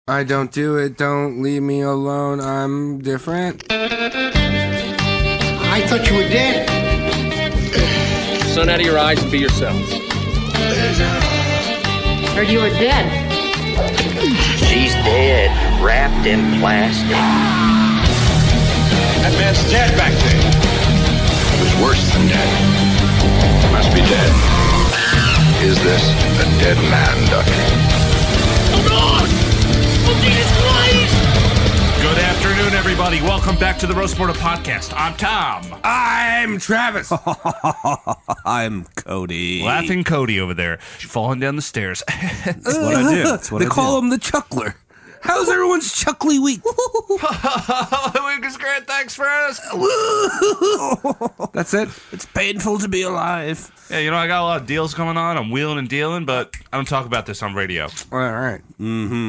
I don't do it. Don't leave me alone. I'm different. I thought you were dead. Sun out of your eyes and be yourself. Heard you were dead. She's dead, wrapped in plastic. That man's dead back there. It was worse than dead. Must be dead. Is this a dead man ducking? Oh God! Oh Jesus Christ! Good afternoon, everybody. Welcome back to the Roast Mortar Podcast. I'm Tom. I'm Travis. I'm Cody. Laughing Cody over there, falling down the stairs. That's what I do. That's what They I call do. him the Chuckler. How's everyone's Chuckly week? Week is great. Thanks for us. That's it. It's painful to be alive. Yeah, you know, I got a lot of deals going on. I'm wheeling and dealing, but I don't talk about this on radio. All right. You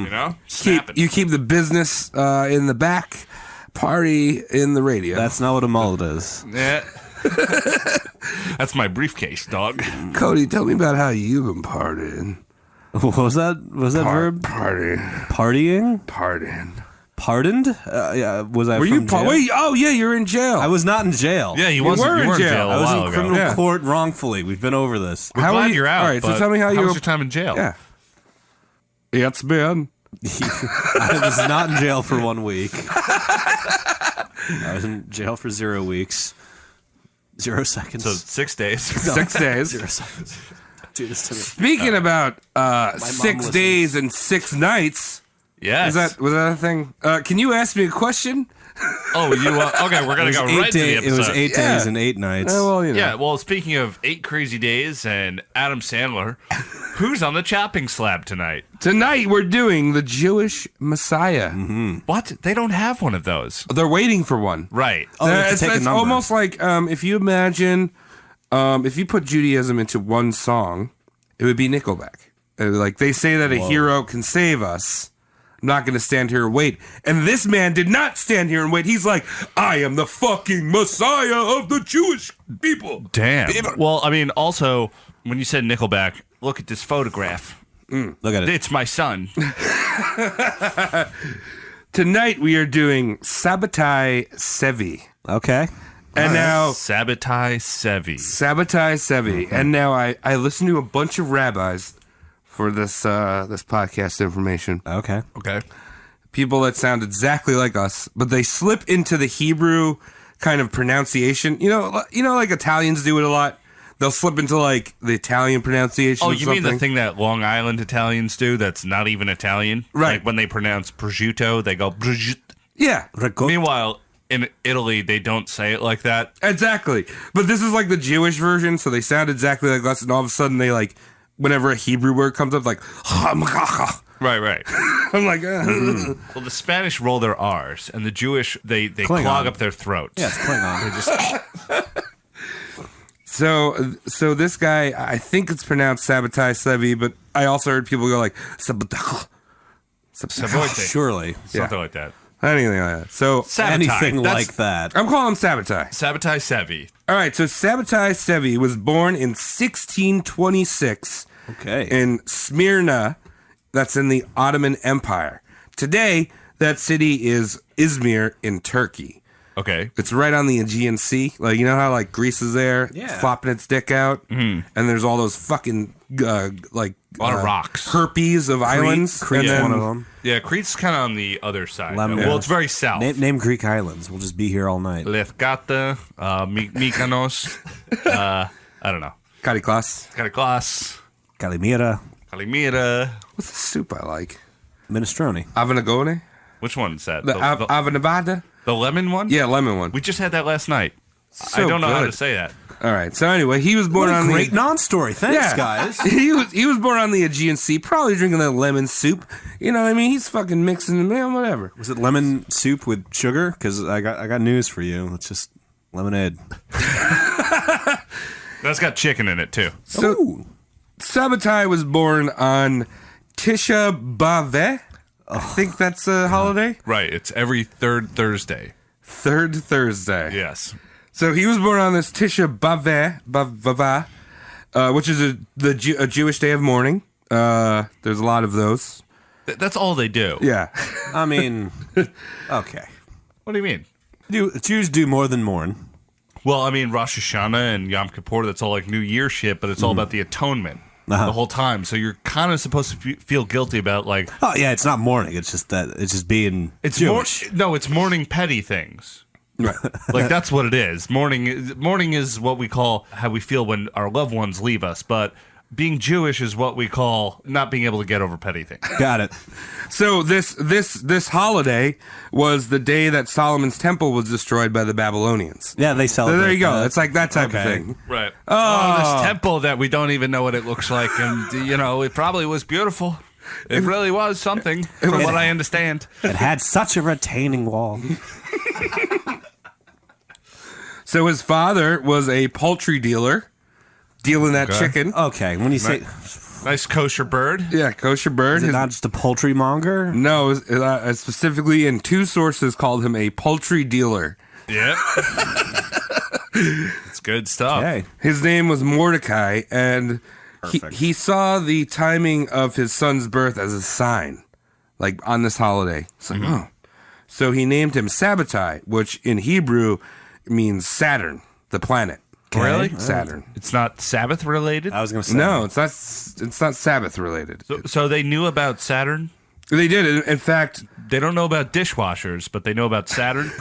know? Snapping. You keep the business in the back, party in the radio. That's not what a mullet is. Yeah. That's my briefcase, dog. Cody, tell me about how you've been partying. What was that? Was that verb? Party. Partying? Partying. Pardoned? Yeah. Was I Were from you? jail? Wait. Oh yeah, you're in jail. I was not in jail. Yeah, you were weren't in in jail. jail a I was while in ago. criminal Yeah. court wrongfully. We've been over this. We're How glad are you- you're out. all right, so but tell me how was you- your time in jail? Yeah. It's been. I was not in jail for 1 week. I was in jail for 0 weeks. 0 seconds. So 6 days. 6 days. 0 seconds. Do this to me. Speaking about mom 6 listens. days and 6 nights, Yes. was that a thing? Can you ask me a question? Oh, you okay, we're going to go right to the episode. It was 8 Yeah. days and 8 nights. Well, you know. Yeah, well, speaking of 8 crazy days and Adam Sandler, who's on the chopping slab tonight? Tonight we're doing the Jewish Messiah. What? They don't have one of those. They're waiting for one. Right. Oh, they have to it's take a it's number. almost like if you imagine if you put Judaism into one song, it would be Nickelback. Like they say that a hero can save us. I'm not going to stand here and wait. And this man did not stand here and wait. He's like, I am the fucking Messiah of the Jewish people. Damn. Well, I mean, also, when you said Nickelback, look at this photograph. Look at it. It's my son. Tonight we are doing Sabbatai Zevi. Okay. And now Sabbatai Zevi. Sabbatai Zevi. And now I listened to a bunch of rabbis for this this podcast information. Okay. Okay. People that sound exactly like us, but they slip into the Hebrew kind of pronunciation. You know, like Italians do it a lot. They'll slip into like the Italian pronunciation. Oh, of you mean the something. thing that Long Island Italians do that's not even Italian? Right. Like when they pronounce prosciutto, they go prosciutto. Yeah, Meanwhile, in Italy, they don't say it like that. exactly. But this is like the Jewish version, so they sound exactly like us, and all of a sudden they like, whenever a Hebrew word comes up, like, Right. I'm like, Well, the Spanish roll their R's, and the Jewish, they Klingon. clog up their throats. Yeah, it's Klingon. They just So this guy, I think it's pronounced Sabbatai Zevi, but I also heard people go like, Sabbatai. Savoite. surely Something like that. Anything like that. So Sabbatai. anything That's like that. I'm calling him Sabbatai. Sabbatai Zevi. All right, so Sabbatai Zevi was born in 1626 Okay. in Smyrna, that's in the Ottoman Empire. Today, that city is Izmir in Turkey. Okay. It's right on the Aegean Sea. Like, you know how like Greece is there, Yeah. flopping its dick out, and there's all those fucking like A lot of rocks. herpes of islands. Crete's and then, one of them. Yeah, Crete's kind of on the other side. Lemon. Well, it's very south. Name Greek islands. We'll just be here all night. Lefkata, Mykonos, I don't know. Kariklas. Kariklas, Kalimira, Kalimira. What's the soup I like? minestrone. Avanagone? Which one's that? The The Avanavada? the lemon one? Yeah, lemon one. We just had that last night. So I don't know how good. to say that. All right. So anyway, he was born What a on great the non-story. Thanks, guys. he was born on the Aegean Sea, probably drinking that lemon soup. You know what I mean? He's fucking mixing, man, whatever. Was it lemon soup with sugar? Because I got news for you. It's just lemonade. That's got chicken in it too. So Sabbatai was born on Tisha B'Av. I think that's a holiday. Right. It's every third Thursday. Third Thursday. Yes. So he was born on this Tisha B'Av, which is a Jewish day of mourning. There's a lot of those. That's all they do. Yeah. I mean, okay. What do you mean? Jews do more than mourn. Well, I mean, Rosh Hashanah and Yom Kippur, that's all like New Year shit, but it's all about the atonement the whole time. So you're kind of supposed to feel guilty about like... Oh, yeah, it's not mourning. It's just that it's just being Jewish. It's mourning petty things. Right. Like, that's what it is. Mourning is what we call how we feel when our loved ones leave us, but being Jewish is what we call not being able to get over petty things. Got it. So this holiday was the day that Solomon's temple was destroyed by the Babylonians. Yeah, they So celebrate there you go. that. It's like that type of Okay. thing. Right. Oh, this temple that we don't even know what it looks like, and it probably was beautiful. It really was something, from what I understand. It had such a retaining wall. So his father was a poultry dealer, dealing that chicken. Okay, when you say... Nice kosher bird. Yeah, kosher bird. Is it not just a poultry monger? No, specifically in two sources called him a poultry dealer. Yep. It's good stuff. Okay. His name was Mordecai, and he saw the timing of his son's birth as a sign, like on this holiday. It's like, oh. So he named him Sabbatai, which in Hebrew means Saturn, the planet. Okay. Really? Saturn. It's not Sabbath related? I was going to say. No, it's not Sabbath related. So they knew about Saturn? They did. In fact, they don't know about dishwashers, but they know about Saturn.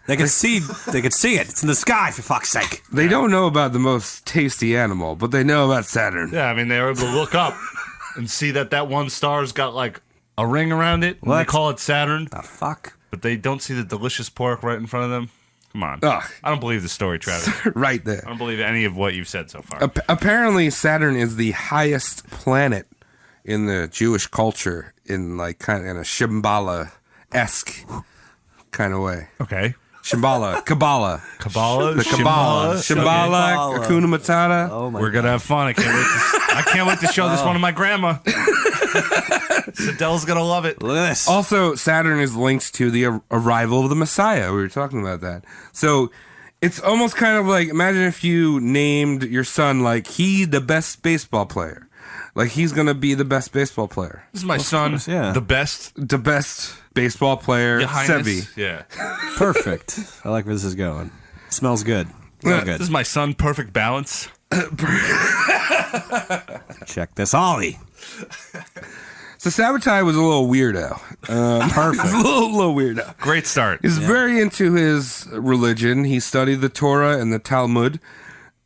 They could see it. It's in the sky, for fuck's sake. They don't know about the most tasty animal, but they know about Saturn. Yeah, I mean, they were able to look up and see that one star's got like a ring around it. And they call it Saturn. The fuck? But they don't see the delicious pork right in front of them. Come on. Ugh. I don't believe the story, Travis. Right there. I don't believe any of what you've said so far. Apparently, Saturn is the highest planet in the Jewish culture in like kind of in a Shambhala-esque kind of way. Okay. Shambhala, Kabbalah. Kabbalah? The Kabbalah. Shambhala, Okay. Hakuna Matata. Oh my We're going to have fun. I can't wait to show this one to my grandma. Sadell's going to love it. Look at this. Also, Saturn is linked to the arrival of the Messiah. We were talking about that. So it's almost kind of like, imagine if you named your son like he the best baseball player. Like he's going to be the best baseball player. This is my son, yeah. the best. The best baseball player, Your Highness. Zevi. Yeah. Perfect. I like where this is going. Smells good. Smells good. This is my son, Perfect Balance. Check this, Ollie. So Sabbatai was a little weirdo. Perfect. He's a little weirdo. Great start. He's very into his religion. He studied the Torah and the Talmud.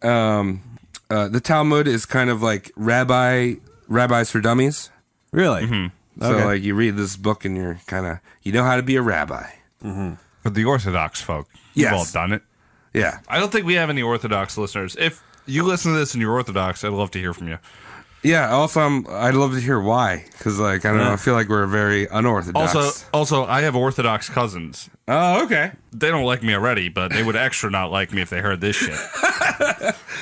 The Talmud is kind of like rabbis for dummies. Really? Mm-hmm. So Okay. like you read this book and you're kind of, you know how to be a rabbi. For the Orthodox folk. Yes. You've all done it. Yeah. I don't think we have any Orthodox listeners. If you listen to this and you're Orthodox, I'd love to hear from you. Yeah. Also, I'd love to hear why. Because like, I don't know, I feel like we're very unorthodox. Also, I have Orthodox cousins. Oh, okay. They don't like me already, but they would extra not like me if they heard this shit.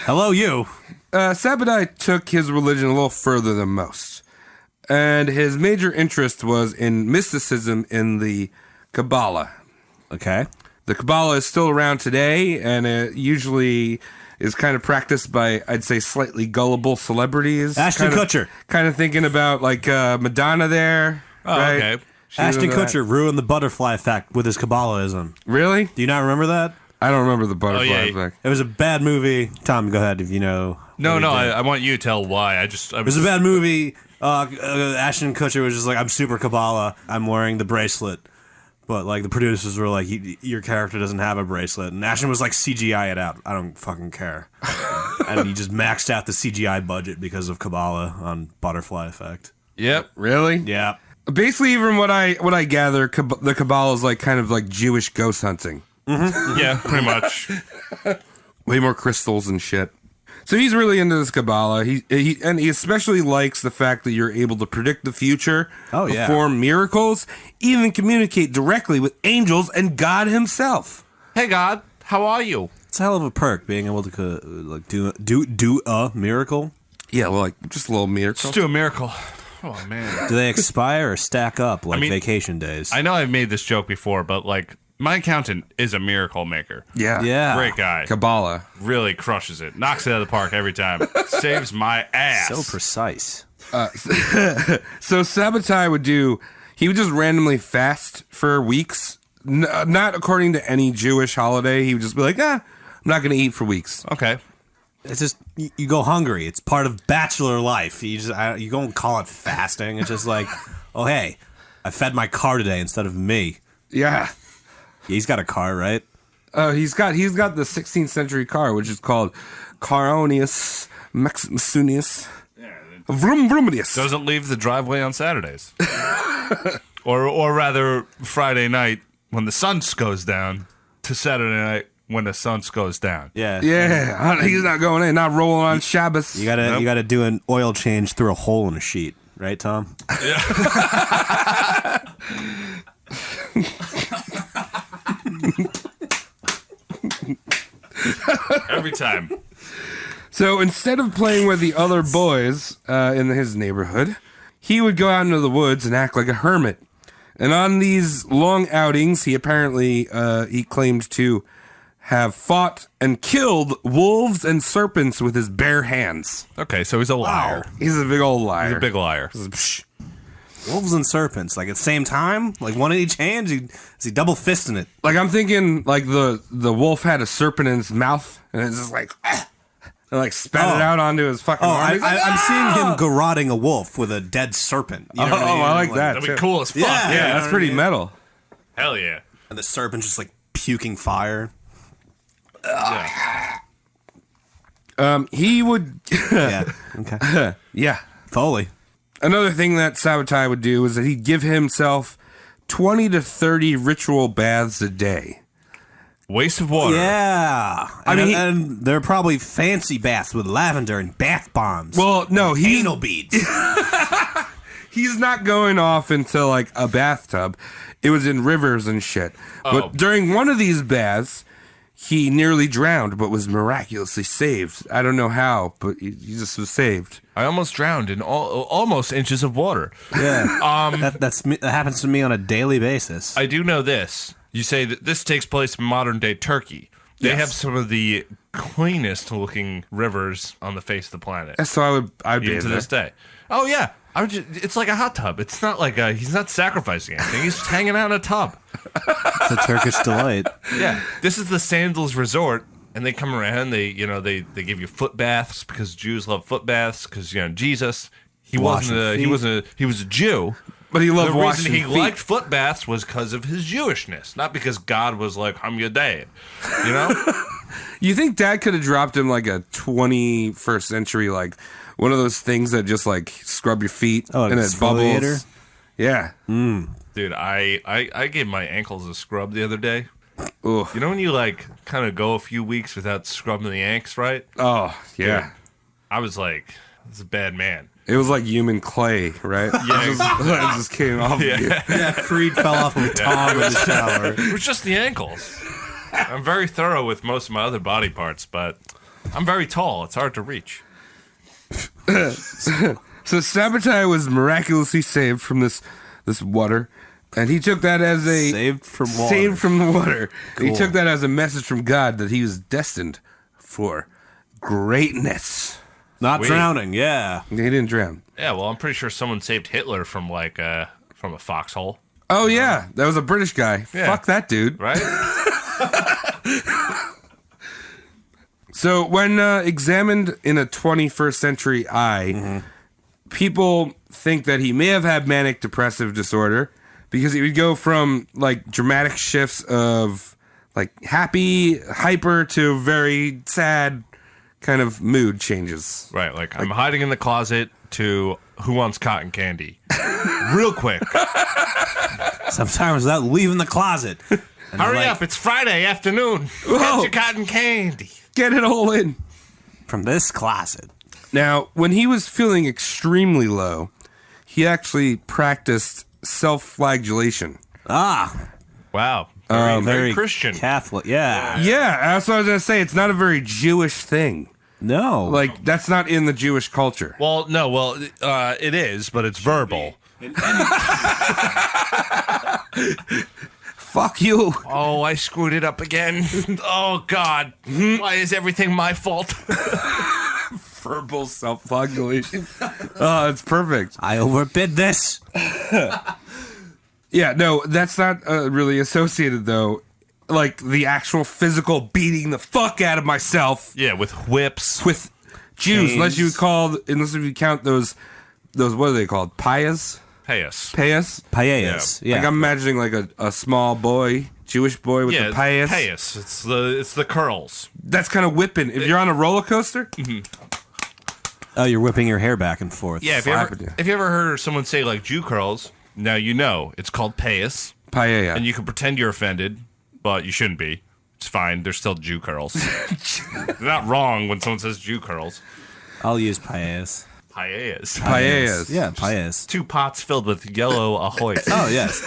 Hello, you. Sabbatai took his religion a little further than most. And his major interest was in mysticism in the Kabbalah. Okay. The Kabbalah is still around today, and it usually is kind of practiced by, I'd say, slightly gullible celebrities. Ashton Kutcher. Kind of thinking about, like, Madonna there. Oh, right? okay. She was Ashton into that. Kutcher ruined the butterfly effect with his Kabbalahism. Really? Do you not remember that? I don't remember the butterfly yeah. effect. It was a bad movie. Tom, go ahead if you know. No, what he did. I want you to tell why. It was a bad movie. Ashton Kutcher was just like, I'm super Kabbalah. I'm wearing the bracelet. But, like, the producers were like, your character doesn't have a bracelet. And Ashton was like, CGI it out. I don't fucking care. And he just maxed out the CGI budget because of Kabbalah on Butterfly Effect. Yep. Really? Yeah. Basically, from what I gather, the Kabbalah is like kind of like Jewish ghost hunting. Yeah, pretty much. Way more crystals and shit. So he's really into this Kabbalah. He especially likes the fact that you're able to predict the future, perform miracles, even communicate directly with angels and God himself. Hey, God, how are you? It's a hell of a perk being able to like do a miracle. Yeah, well, like just a little miracle. Let's do a miracle. Oh, man. Do they expire or stack up like vacation days? I know I've made this joke before, but, like, my accountant is a miracle maker. Yeah. Yeah. Great guy. Kabbalah. Really crushes it. Knocks it out of the park every time. Saves my ass. So precise. So Sabbatai he would just randomly fast for weeks, not according to any Jewish holiday. He would just be like, I'm not going to eat for weeks. Okay. It's just you go hungry. It's part of bachelor life. You don't call it fasting. It's just like, oh hey, I fed my car today instead of me. Yeah. He's got a car, right? He's got the 16th century car, which is called Caronius Maximus. Vroom Vroomius. Doesn't leave the driveway on Saturdays. or rather, Friday night when the sun goes down to Saturday night when the sun goes down. Yeah. Yeah, he's not going in, not rolling on Shabbos. You gotta do an oil change through a hole in a sheet, right, Tom? Yeah. Every time. So instead of playing with the other boys in his neighborhood, he would go out into the woods and act like a hermit. And on these long outings, he apparently he claimed to have fought and killed wolves and serpents with his bare hands. Okay, so he's a liar. He's a big old liar. He's a big liar. Wolves and serpents, like at the same time, like one in each hand. Is he double fisting it? Like I'm thinking, like the wolf had a serpent in his mouth, and it's just like, and like spat it out onto his fucking arm. He's like, I'm seeing him garroting a wolf with a dead serpent. You know what I mean? I like that. That'd be too. cool as fuck. Yeah. Yeah, that's pretty metal. Hell yeah. And the serpent's just like puking fire. Yeah. He would, Yeah. Okay. yeah. Foley. Another thing that Sabbatai would do is that he'd give himself 20 to 30 ritual baths a day. Waste of water. Yeah. I mean, and they're probably fancy baths with lavender and bath bombs. Well, no, anal beads. he's not going off into like a bathtub. It was in rivers and shit. Oh. But during one of these baths, he nearly drowned, but was miraculously saved. I don't know how, but he just was saved. I almost drowned in almost inches of water. Yeah. That happens to me on a daily basis. I do know this. You say that this takes place in modern day Turkey. They have some of the cleanest looking rivers on the face of the planet. So I'd be Even to this day. Oh yeah. It's like a hot tub. It's not like he's not sacrificing anything. He's just hanging out in a tub. It's a Turkish delight. Yeah. This is the Sandals Resort, and they come around. They give you foot baths because Jews love foot baths because Jesus he was a Jew. But he loved the washing reason he feet. liked foot baths was because of his Jewishness, not because God was like, I'm your dad. You know? You think Dad could have dropped him like a 21st century, like one of those things that just like scrub your feet Oh, and an it bubbles? exfoliator? Yeah. Dude, I gave my ankles a scrub the other day. Oof. You know when you like kind of go a few weeks without scrubbing the ankles, right? Oh, yeah. Dude, I was like, this is a bad man. It was like human clay, right? Yeah. It just came off of you. Yeah, Creed fell off with Tom in the shower. It was just the ankles. I'm very thorough with most of my other body parts, but I'm very tall. It's hard to reach. So Sabbatai was miraculously saved from this water, and he took that as a Saved from water. Saved from the water. Cool. He took that as a message from God that he was destined for greatness. Not Sweet. drowning, yeah. He didn't drown. Yeah, well, I'm pretty sure someone saved Hitler from a foxhole, Oh yeah, that was a British guy. Yeah. Fuck that dude. right? So when examined in a 21st century eye, people think that he may have had manic depressive disorder because he would go from like dramatic shifts of like happy, hyper to very sad kind of mood changes. Right, like I'm hiding in the closet to who wants cotton candy? Real quick. Sometimes without leaving the closet. And Hurry like, up, it's Friday afternoon. Whoa. Get your cotton candy. Get it all in. From this closet. Now, when he was feeling extremely low, he actually practiced self-flagellation. Ah. Wow. Very, Very Christian. Catholic, yeah. Yeah, that's what I was going to say. It's not a very Jewish thing. No. Like, that's not in the Jewish culture. Well, no, it is, but it's verbal. Fuck you. Oh, I screwed it up again. Oh, God. Why is everything my fault? Verbal self-flagellation. Oh, it's perfect. I overbid this. Yeah, no, that's not really associated, though. Like, the actual physical beating the fuck out of myself Yeah, with whips. with Jews, Chains. unless you count those, what are they called? Payas? Payas. Payas? Paellas. Yeah. Like, I'm imagining, like, a small boy, Jewish boy with Yeah, the payas. payas. It's the curls. That's kind of whipping. If you're on a roller coaster, Oh, you're whipping your hair back and forth. Yeah, if you ever heard someone say like Jew curls, now you know it's called payas, paella. and you can pretend you're offended, but you shouldn't be. It's fine. They're still Jew curls. They're not wrong when someone says Jew curls. I'll use paellas. Paellas. Paellas. Yeah, paellas. 2 pots filled with yellow ahoy. Oh, yes.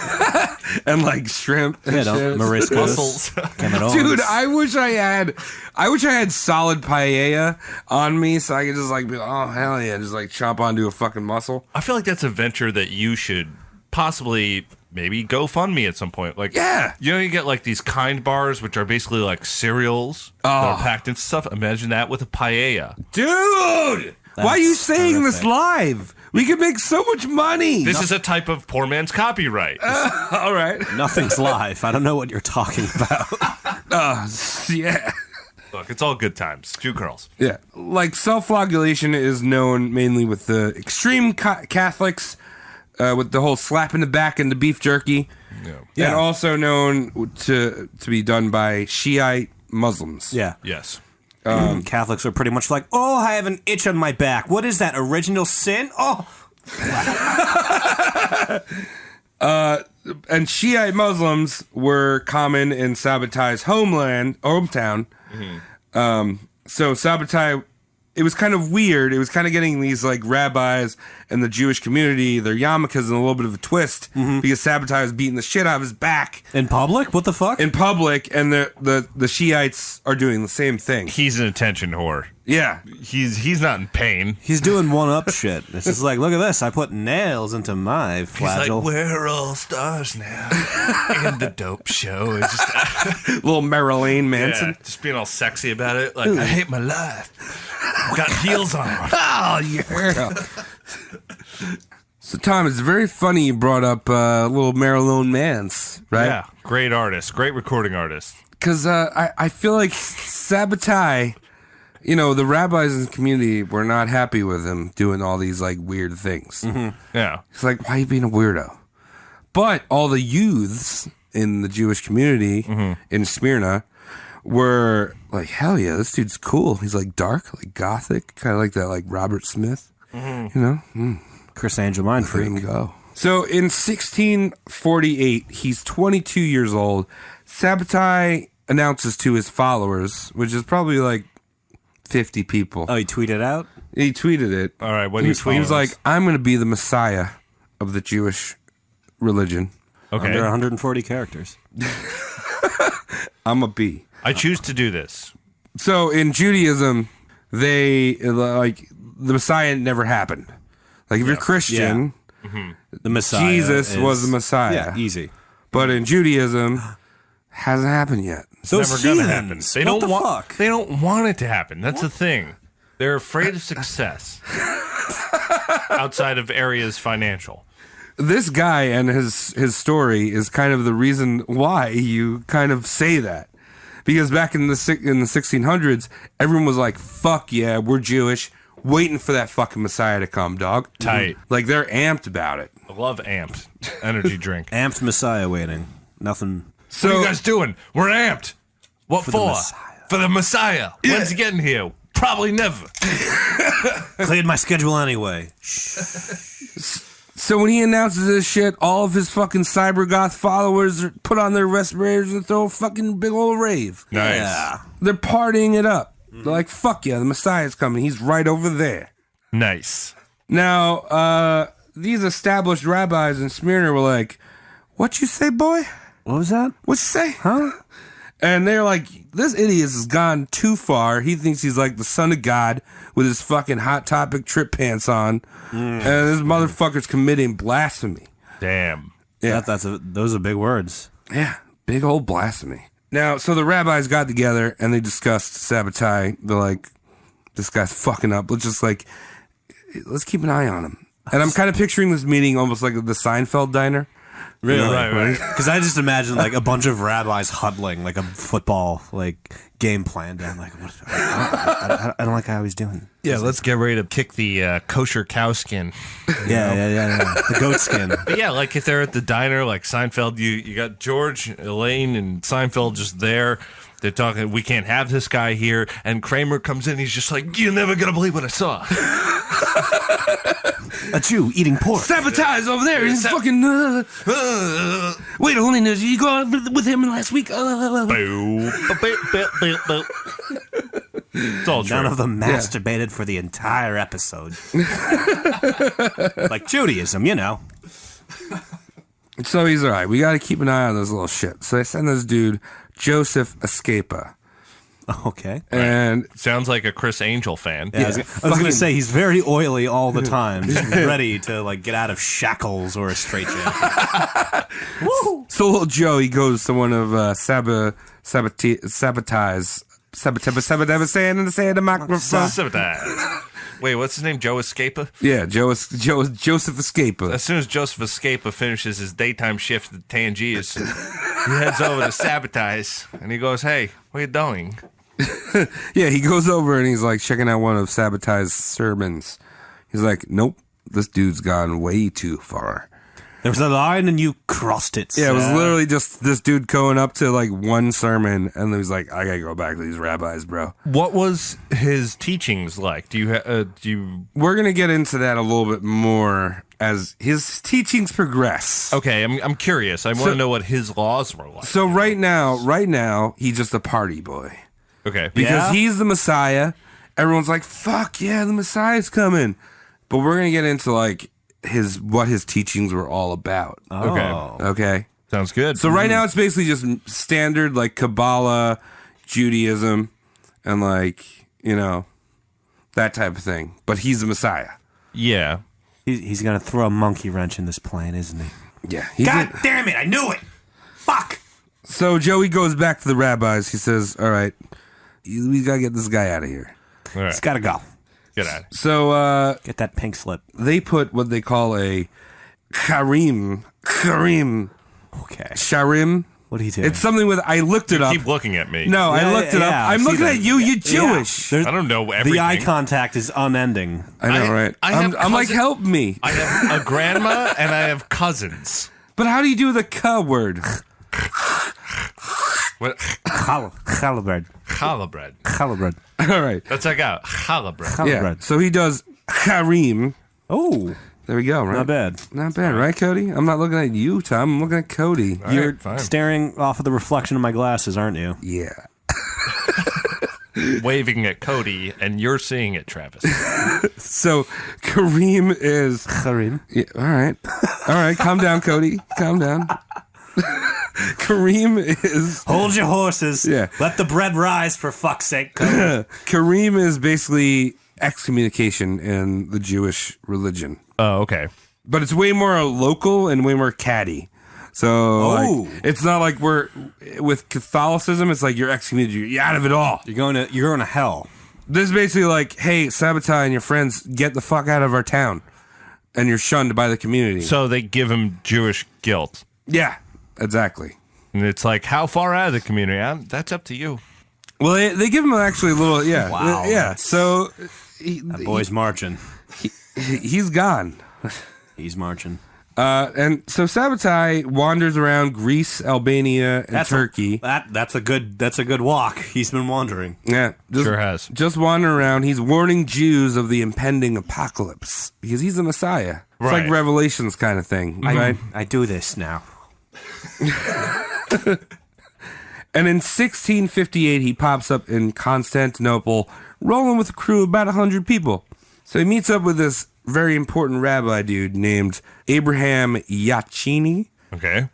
And like shrimp. And Yeah, no, shit. mariscos. Mussels. Camarones. Dude, I wish I had solid paella on me so I could just like be like, oh hell yeah, just like chomp onto a fucking muscle. I feel like that's a venture that you should possibly maybe GoFundMe at some point. Like, Yeah. you know, you get like these kind bars, which are basically like cereals that are packed into stuff. Imagine that with a paella. Dude! Why are you That's saying this horrific. live? We could make so much money. This is a type of poor man's copyright. All right. Nothing's live. I don't know what you're talking about. Yeah. Look, it's all good times. Jew curls. Yeah. Like self-flagellation is known mainly with the extreme Catholics, with the whole slap in the back and the beef jerky. Yeah. And also known to be done by Shiite Muslims. Yeah. Yes. Catholics are pretty much like, oh, I have an itch on my back. What is that? Original sin? Oh. And Shiite Muslims were common in Sabbatai's hometown. So Sabbatai, it was kind of weird. It was kind of getting these like rabbis and the Jewish community, their yarmulkes, in a little bit of a twist because Sabbatai was beating the shit out of his back In public? What the fuck? in public, and the Shiites are doing the same thing. He's an attention whore. Yeah. He's not in pain. He's doing one-up shit. It's just like, look at this. I put nails into my He's flagell. like, we're all stars now. In the dope show. It's just, Little Marilyn Manson. yeah, just being all sexy about it. Like, I hate my life. I've got heels on. Oh, yeah. So, Tom, it's very funny you brought up little Marilyn Mans, right? Yeah, great artist. Great recording artist. Because I feel like Sabbatai, you know, the rabbis in the community were not happy with him doing all these, like, weird things. Yeah. It's like, why are you being a weirdo? But all the youths in the Jewish community in Smyrna were like, hell yeah, this dude's cool. He's, like, dark, like, gothic, kind of like that, like, Robert Smith, you know? Chris Angel Mind There you Freak. go. So in 1648, he's 22 years old. Sabbatai announces to his followers, which is probably like 50 people. Oh, he tweeted out? He tweeted it. All right, what He do you was like, I'm going to be the Messiah of the Jewish religion. okay. Under 140 characters. I'm a B. I choose to do this. So in Judaism, they like the Messiah never happened. Like if you're Christian, The Messiah. Jesus was the Messiah. Yeah, easy. But in Judaism, hasn't happened yet. Those Never gonna happen. heathens. They What don't the want. fuck? They don't want it to happen. That's the thing. They're afraid of success. Outside of areas financial. This guy and his story is kind of the reason why you kind of say that. Because back in the 1600s, everyone was like, fuck yeah, we're Jewish, waiting for that fucking Messiah to come, dog. Tight. Like, they're amped about it. I love amped energy drink. Amped Messiah waiting. Nothing. So, What are you guys doing? We're amped. What for? the Messiah. For the Messiah. When's he getting here? Probably never. Cleared my schedule anyway. so when he announces this shit, all of his fucking cybergoth followers put on their respirators and throw a fucking big old rave. Nice. Yeah. They're partying it up. They're like, fuck yeah, the Messiah's coming. He's right over there. Nice. Now, these established rabbis in Smyrna were like, what you say, boy? What was that? What you say? Huh? And they're like, this idiot has gone too far. He thinks he's like the son of God with his fucking Hot Topic trip pants on. And this motherfucker's committing blasphemy. Damn. Yeah. Those are big words. Yeah, big old blasphemy. Now, so the rabbis got together and they discussed Sabbatai. They're like, this guy's fucking up. Let's just like, let's keep an eye on him. And I'm kind of picturing this meeting almost like the Seinfeld diner. Really? Right. Because I just imagine like a bunch of rabbis huddling like a football like game plan down. Like, what, I don't like how he's doing. Yeah, let's get ready to kick the kosher cow skin. Yeah. The goat skin. But yeah, like if they're at the diner, like Seinfeld, you got George, Elaine, and Seinfeld just there. They're talking, we can't have this guy here. And Kramer comes in, he's just like, you're never going to believe what I saw. A Jew eating pork. Sabbatai's over there. He's fucking. Wait, holiness, you go out with him last week? It's all true. None of them masturbated for the entire episode. Like Judaism, you know. So he's all right. We got to keep an eye on this little shit. So they send this dude, Joseph Escapa. Okay. And Sounds like a Chris Angel fan. Yeah, I was going to say he's very oily all the time, just ready to like get out of shackles or a straitjacket. so little Joe, he goes to one of Sabbatai's. Sabbatai. Wait, what's his name? Joe Escapa? Yeah, Joseph Escapa. As soon as Joseph Escapa finishes his daytime shift at Tangiers, he heads over to Sabbatai's and he goes, hey, what are you doing? Yeah, he goes over and he's like checking out one of Sabbatai's sermons. He's like, nope, this dude's gone way too far. There was a line and you crossed it. Yeah, it was literally just this dude going up to like one sermon, and he was like, "I gotta go back to these rabbis, bro." What was his teachings like? Do you? We're gonna get into that a little bit more as his teachings progress. Okay, I'm curious. I want to know what his laws were like. So right now, he's just a party boy Okay, because he's the Messiah. Everyone's like, "Fuck yeah, the Messiah's coming," but we're gonna get into like what his teachings were all about. Okay. Sounds good. So right now it's basically just standard like Kabbalah, Judaism, and like, you know, that type of thing. But he's the Messiah. Yeah. He's going to throw a monkey wrench in this plane, isn't he? Yeah. God damn it, I knew it! Fuck! So Joey goes back to the rabbis. He says, all right, we got to get this guy out of here. All right. He's got to go. Get out. So Get that pink slip. they put what they call a charim. Okay. Sharim. What are you doing? It's something with, I looked it up. Keep looking at me. No, I looked it up. yeah, I I'm see looking that. at you. You're Jewish. I don't know everything. The eye contact is unending. I know, right? I'm like, help me. I have a grandma and I have cousins. But how do you do the K word? What? Challah Challah bread. bread. All right. That's like a challah bread. Challah Yeah. bread. So he does charim. Oh, There we go, right? not bad. Not bad, right, Cody? I'm not looking at you, Tom. I'm looking at Cody. All You're right, fine. staring off of the reflection of my glasses, aren't you? Yeah. Waving at Cody, and you're seeing it, Travis. So Kareem is. Karim. Yeah, all right. All right. Calm down, Cody. Calm down. Kareem is. Hold your horses. Yeah. Let the bread rise, for fuck's sake. Kareem is basically excommunication in the Jewish religion. Oh, okay. But it's way more local and way more catty. So like, it's not like we're with Catholicism. It's like you're excommunicated. You're out of it all. You're going to hell. This is basically like, hey, Sabbatai and your friends, get the fuck out of our town, and you're shunned by the community. So they give him Jewish guilt. Yeah, exactly. And it's like, how far out of the community? That's up to you. Well, they give him actually a little, yeah, Wow, yeah. So That boy's marching. he's gone. He's marching. And so Sabbatai wanders around Greece, Albania, and Turkey. That's a good walk. He's been wandering. Yeah, Sure has. Just wandering around. He's warning Jews of the impending apocalypse because he's the Messiah. It's Right. like Revelations kind of thing, right? I do this now. And in 1658, he pops up in Constantinople, rolling with a crew of about 100 people. So he meets up with this very important rabbi dude named Abraham Iacchini. Okay.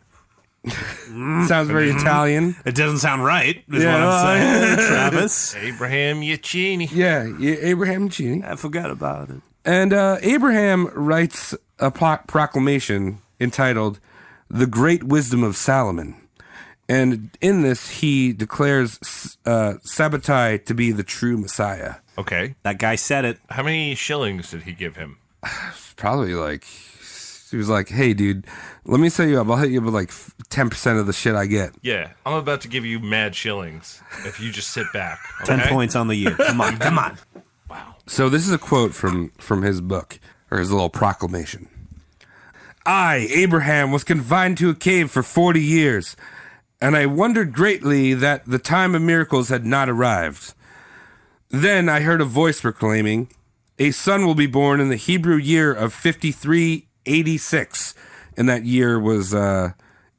Sounds very Italian. It doesn't sound right, is Yeah, what I'm saying, Travis. Abraham Iacchini. Yeah, Abraham Iacchini. I forgot about it. And Abraham writes a proclamation entitled The Great Wisdom of Solomon. And in this, he declares Sabbatai to be the true Messiah. Okay. That guy said it. How many shillings did he give him? Probably like, he was like, hey, dude, let me set you up. I'll hit you with like 10% of the shit I get. Yeah, I'm about to give you mad shillings if you just sit back. 10 okay? points on the year. Come on, come on. So this is a quote from his book, or his little proclamation. I, Abraham, was confined to a cave for 40 years, and I wondered greatly that the time of miracles had not arrived. Then I heard a voice proclaiming, a son will be born in the Hebrew year of 5386. And that year was,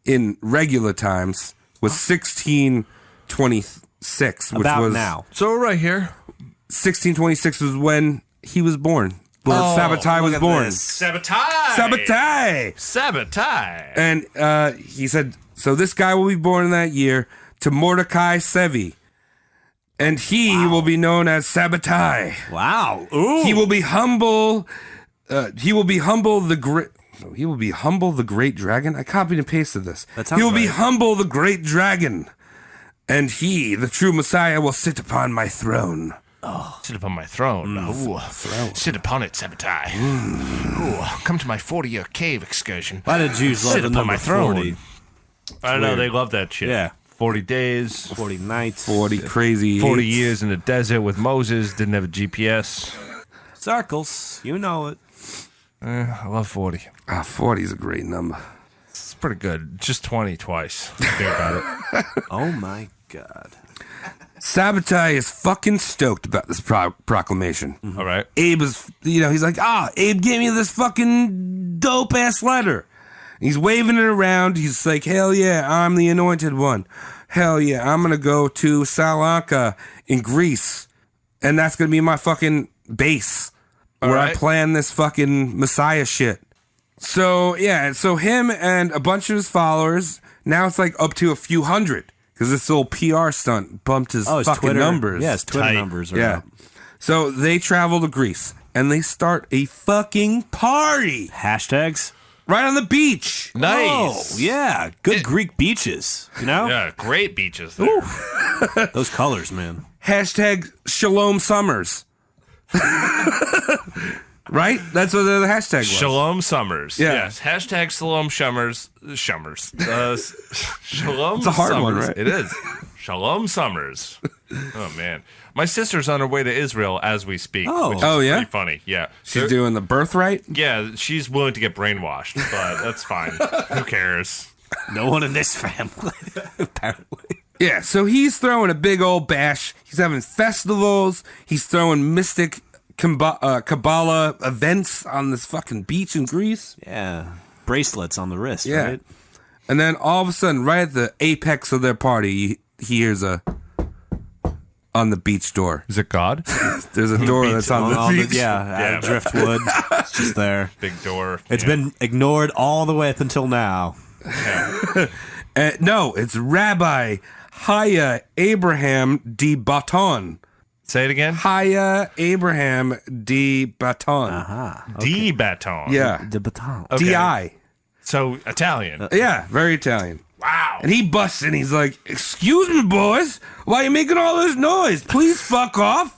in regular times, was 1626, which About was... now. So we're right here. 1626 was when he was born. Well, Sabbatai was born. Sabbatai! Sabbatai! Sabbatai! And he said, so this guy will be born in that year to Mordecai Zevi. And he will be known as Sabbatai. Wow. Ooh. He will be humble. He will be humble the great. No, he will be humble the great dragon. I copied and pasted this. He will be humble the great dragon. And he, the true Messiah, will sit upon my throne. Oh, sit upon my throne. Sit upon it, Sabbatai. Ooh, come to my 40-year cave excursion. Why did Jews love Sit the upon number my throne. 40? I don't know, they love that shit. Yeah. 40 days, 40 nights. 40 crazy 40 eights. years in the desert with Moses, didn't have a GPS. Circles. You know it. I love 40. 40 is a great number. It's pretty good. Just 20 twice. Think about it. Oh, my God. Sabbatai is fucking stoked about this proclamation. All right. Abe is, he's like, Abe gave me this fucking dope ass letter. He's waving it around. He's like, hell yeah, I'm the anointed one. Hell yeah, I'm going to go to Salanka in Greece. And that's going to be my fucking base where I plan this fucking Messiah shit. So, yeah, so him and a bunch of his followers, now it's like up to a few hundred. Because this little PR stunt bumped his fucking Twitter numbers. Yeah, his Twitter numbers are up. So they travel to Greece. And they start a fucking party. Hashtags? Right on the beach. Nice. Oh, yeah. Good Greek beaches. You know? Yeah, great beaches there. Those colors, man. Hashtag Shalom Summers. Right? That's what the hashtag was. Shalom Summers. Yeah. Yes. Hashtag Shalom Summers. Shalom It's a hard Summers. one, right? It is. Shalom Summers. Oh, man. My sister's on her way to Israel as we speak. Oh. Which is Oh, yeah? pretty funny. Yeah. She's doing the birthright? Yeah, she's willing to get brainwashed, but that's fine. Who cares? No one in this family, apparently. Yeah, so he's throwing a big old bash. He's having festivals. He's throwing mystic Kabbalah events on this fucking beach in Greece. Yeah. Bracelets on the wrist, Yeah. right? And then all of a sudden, right at the apex of their party, he hears on the beach door. Is it God? There's a door that's on the beach. Yeah, driftwood. It's just there. Big door. It's been ignored all the way up until now. No, it's Rabbi Haya Abraham de Baton. Say it again. Haya Abraham de Baton. D baton. Yeah. De baton. Okay. D.I. So Italian. Yeah, very Italian. Wow. And he busts in. He's like, excuse me, boys. Why are you making all this noise? Please fuck off.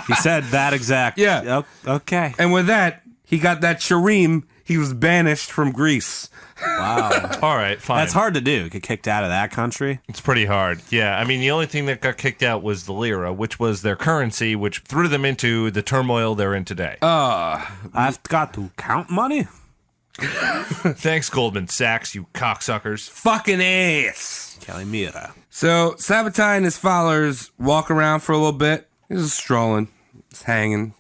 He said that exact. Yeah. Okay. And with that, he got that Sharim. He was banished from Greece. Wow. All right, fine. That's hard to do. Get kicked out of that country. It's pretty hard. Yeah, I mean, the only thing that got kicked out was the lira, which was their currency, which threw them into the turmoil they're in today. I've got to count money. Thanks, Goldman Sachs, you cocksuckers. Fucking ass. Kelly Mira. So Sabbatai and his followers walk around for a little bit. He's just strolling, just hanging,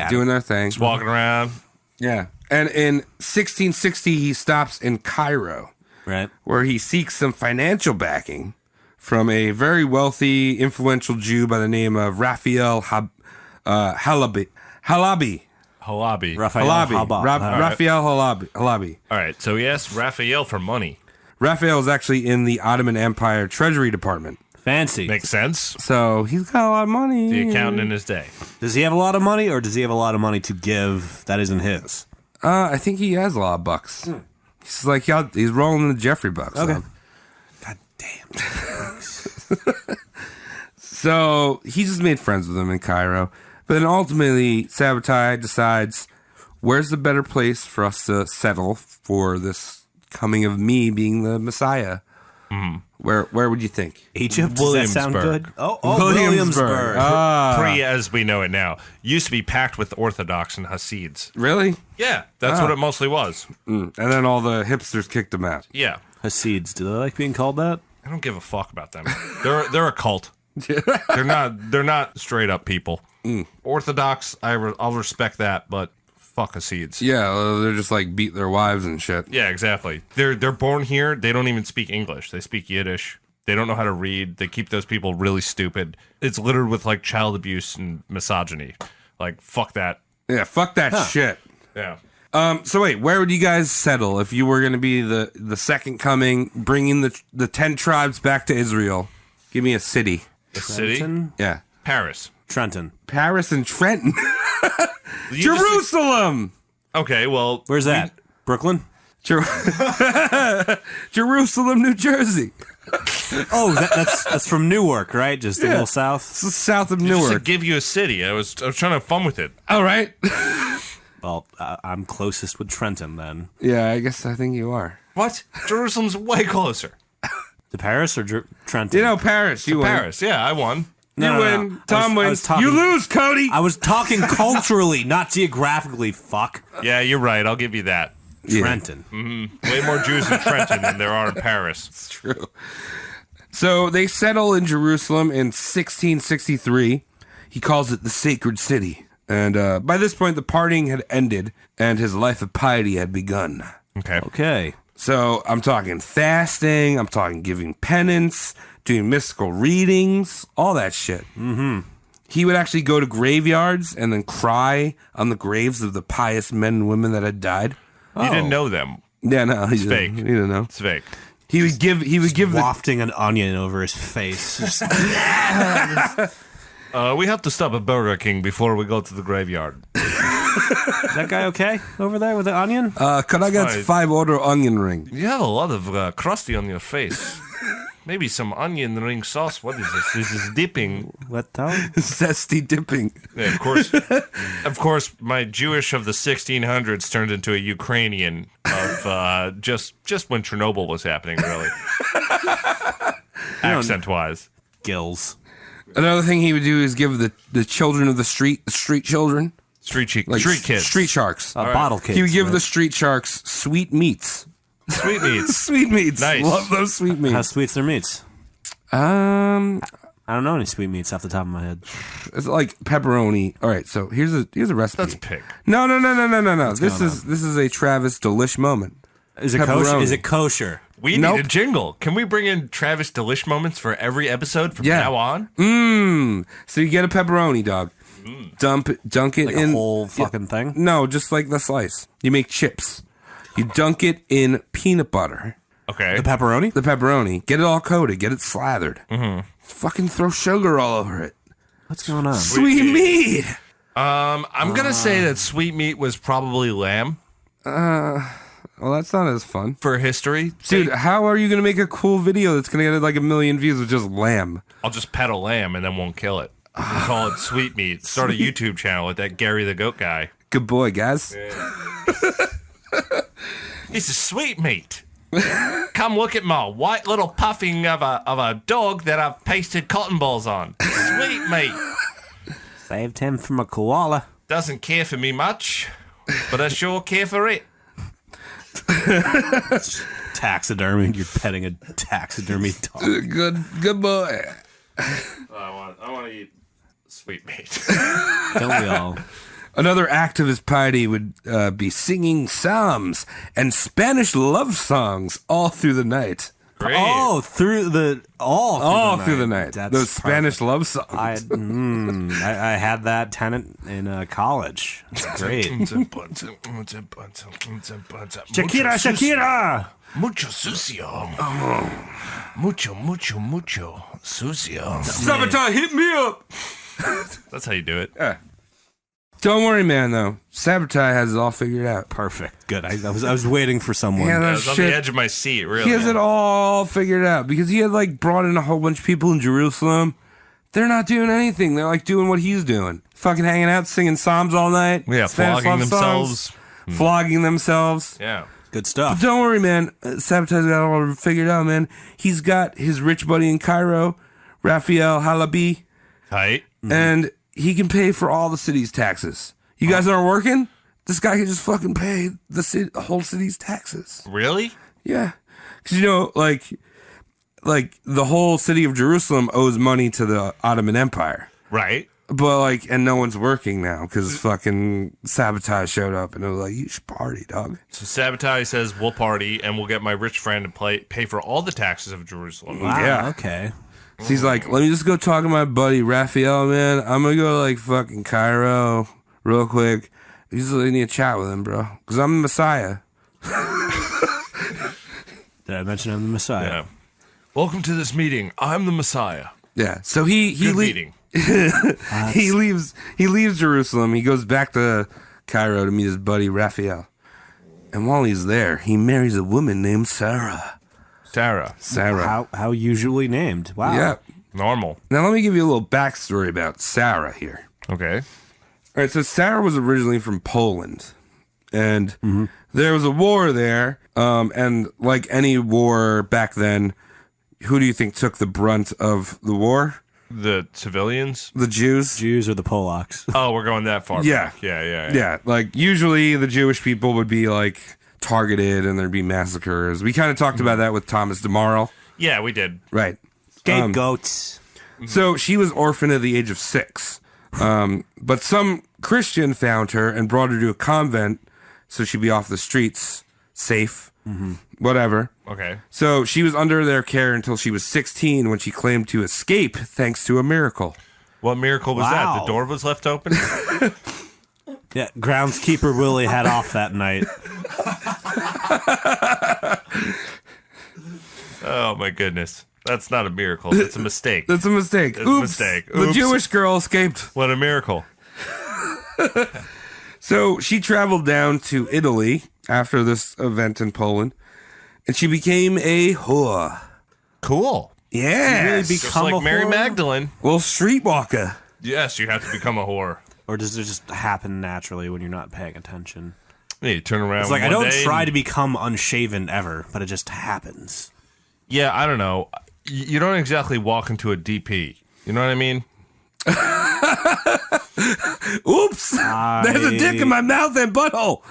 doing their thing. Just walking around. Yeah. And in 1660, he stops in Cairo, Right. where he seeks some financial backing from a very wealthy, influential Jew by the name of Raphael Halabi. Halabi. Raphael Halabi. All right, so he asked Raphael for money. Raphael is actually in the Ottoman Empire Treasury Department. Fancy. Makes sense. So he's got a lot of money. The accountant in his day. Does he have a lot of money, or does he have a lot of money to give that isn't his? I think he has a lot of bucks. He's like, he's rolling the Jeffrey bucks. Okay. So. God damn. So he just made friends with them in Cairo. But then ultimately, Sabbatai decides, where's the better place for us to settle for this coming of me being the Messiah? Where would you think? Egypt? Does that sound good? Oh, Williamsburg. Pre as we know it now. Used to be packed with Orthodox and Hasids. Really? Yeah, that's what it mostly was. And then all the hipsters kicked him out. Yeah. Hasids. Do they like being called that? I don't give a fuck about them. They're a cult. They're not straight up people. Orthodox, I'll respect that, but fuck Hasids. Yeah, they're just like beat their wives and shit. Yeah, exactly. They're born here. They don't even speak English. They speak Yiddish. They don't know how to read. They keep those people really stupid. It's littered with like child abuse and misogyny. Like fuck that. Yeah, fuck that shit. Yeah. So wait, where would you guys settle if you were going to be the second coming, bringing the 10 tribes back to Israel? Give me a city. The city? Trenton? Yeah. Paris. Trenton. Paris and Trenton. You Jerusalem. Okay, well, Where's that? Brooklyn? Jerusalem, New Jersey. Oh, that's from Newark, right? Just a little south. It's south of just to Newark. give you a city. I was trying to have fun with it. All right. Well, I'm closest with Trenton then. Yeah, I think you are. What? Jerusalem's way closer. To Paris or Trenton? You know, Paris. You win. Paris. Yeah, I won. You win. Tom I wins. was talking- You lose, Cody. I was talking culturally, not geographically. Fuck. Yeah, you're right. I'll give you that. Trenton. Way more Jews in Trenton than there are in Paris. It's true. So they settle in Jerusalem in 1663. He calls it the Sacred City. And by this point, the partying had ended and his life of piety had begun. Okay. So I'm talking fasting, I'm talking giving penance, doing mystical readings, all that shit. Mm-hmm. He would actually go to graveyards and then cry on the graves of the pious men and women that had died. You didn't know them. Yeah, no, It's fake. He didn't know. It's fake. He would give the Wafting an onion over his face. Just- We have to stop at Burger King before we go to the graveyard. Is that guy okay over there with the onion? could I get fine. 5 order onion ring? You have a lot of crusty on your face. Maybe some onion ring sauce. What is this? This is dipping. What the? Zesty dipping. Yeah, of course, my Jewish of the 1600s turned into a Ukrainian of just when Chernobyl was happening, really. Accent-wise. Gills. Another thing he would do is give the children of the street children, Street like kids. street sharks. Bottle kids. He would give right? the street sharks sweet meats. Sweet meats. Sweet meats. Nice. Love those sweet How meats. sweet's their meats? I I don't know any sweet meats off the top of my head. It's like pepperoni. All right, so here's a recipe. That's pig. No. This is a Travis Delish moment. Is it Pepperoni. kosher? Is it kosher? We Nope. need a jingle. Can we bring in Travis Delish moments for every episode from Yeah. now on? So you get a pepperoni, dog. Dunk it Like in a whole fucking thing? No, just like the slice. You make chips. You dunk it in peanut butter. Okay. The pepperoni? The pepperoni. Get it all coated. Get it slathered. Mm-hmm. Fucking throw sugar all over it. What's going on? Sweet meat. I'm going to say that sweet meat was probably lamb Well, that's not as fun. for history. Dude, how are you going to make a cool video that's going to get like 1 million views with just lamb? I'll just pet a lamb and then won't kill it. We'll call it sweet meat. Start a YouTube channel with that Gary the Goat guy. Good boy, guys. This is sweet meat. Come look at my white little puffing of a dog that I've pasted cotton balls on. Sweet meat. Saved him from a koala. Doesn't care for me much, but I sure care for it. Taxidermy. You're petting a taxidermy dog. Good boy. I want to eat sweet meat. Don't we all? Another act of his piety would be singing psalms and Spanish love songs all through the night. Great. Oh, through the Night. That's Those Spanish love songs. I had that tenant in college. That's great. Shakira. Mucho sucio. Mucho sucio. Sabbatai, hit me up. That's how you do it. Yeah. Don't worry, man. Though Sabbatai has it all figured out. Perfect. Good. I was waiting for someone. Yeah, I that was on shit. the edge of my seat, really. He has it all figured out because he had like brought in a whole bunch of people in Jerusalem They're not doing anything. They're like doing what he's doing. Fucking hanging out, singing psalms all night. Yeah, Spanish flogging love songs, themselves. flogging themselves. Yeah. Good stuff. But don't worry, man. Sabbatai's got it all figured out, man. He's got his rich buddy in Cairo, Raphael Halabi, Tight. and he can pay for all the city's taxes. You guys aren't working? This guy can just fucking pay the whole city's taxes. Really? Yeah. Because, you know, like the whole city of Jerusalem owes money to the Ottoman Empire. Right. But, like, and no one's working now because fucking Sabbatai showed up and it was like, you should party, dog. So Sabbatai says we'll party and we'll get my rich friend to pay for all the taxes of Jerusalem. Wow, Yeah. okay. So he's like, let me just go talk to my buddy Raphael, man. I'm going to go to, like, fucking Cairo real quick. You just need to chat with him, bro. Because I'm the Messiah. Did I mention I'm the Messiah? Yeah. Welcome to this meeting. I'm the Messiah. Yeah. So he Good meeting. he leaves Jerusalem. He goes back to Cairo to meet his buddy Raphael. And while he's there, he marries a woman named Sarah. Sarah. How usually named? Wow. Yeah. Normal. Now let me give you a little backstory about Sarah here. Okay. All right, so Sarah was originally from Poland, and there was a war there, and like any war back then, who do you think took the brunt of the war? The civilians? The Jews? Jews or the Polacks? Oh, we're going that far. Yeah. Back. Yeah. Yeah, like usually the Jewish people would be like targeted and there'd be massacres. We kind of talked about that with Thomas DeMarle. Yeah, we did. Right. Scapegoats. So she was orphaned at the age of 6. But some Christian found her and brought her to a convent so she'd be off the streets, safe, whatever. Okay. So she was under their care until she was 16 when she claimed to escape thanks to a miracle. What miracle was Wow. that? The door was left open? Yeah, groundskeeper Willie had off that night. Oh, my goodness. That's not a miracle. That's a mistake. That's a mistake. It's a Oops. mistake. The Oops. Jewish girl escaped. What a miracle. So she traveled down to Italy after this event in Poland, and she became a whore. Cool. Yes. Just like Mary Magdalene. Well, streetwalker. Yes, you have to become a whore. Or does it just happen naturally when you're not paying attention? Yeah, you turn around. It's like I one don't day try and- to become unshaven ever, but it just happens. Yeah, I don't know. You don't exactly walk into a DP. You know what I mean? Oops. There's a dick in my mouth and butthole.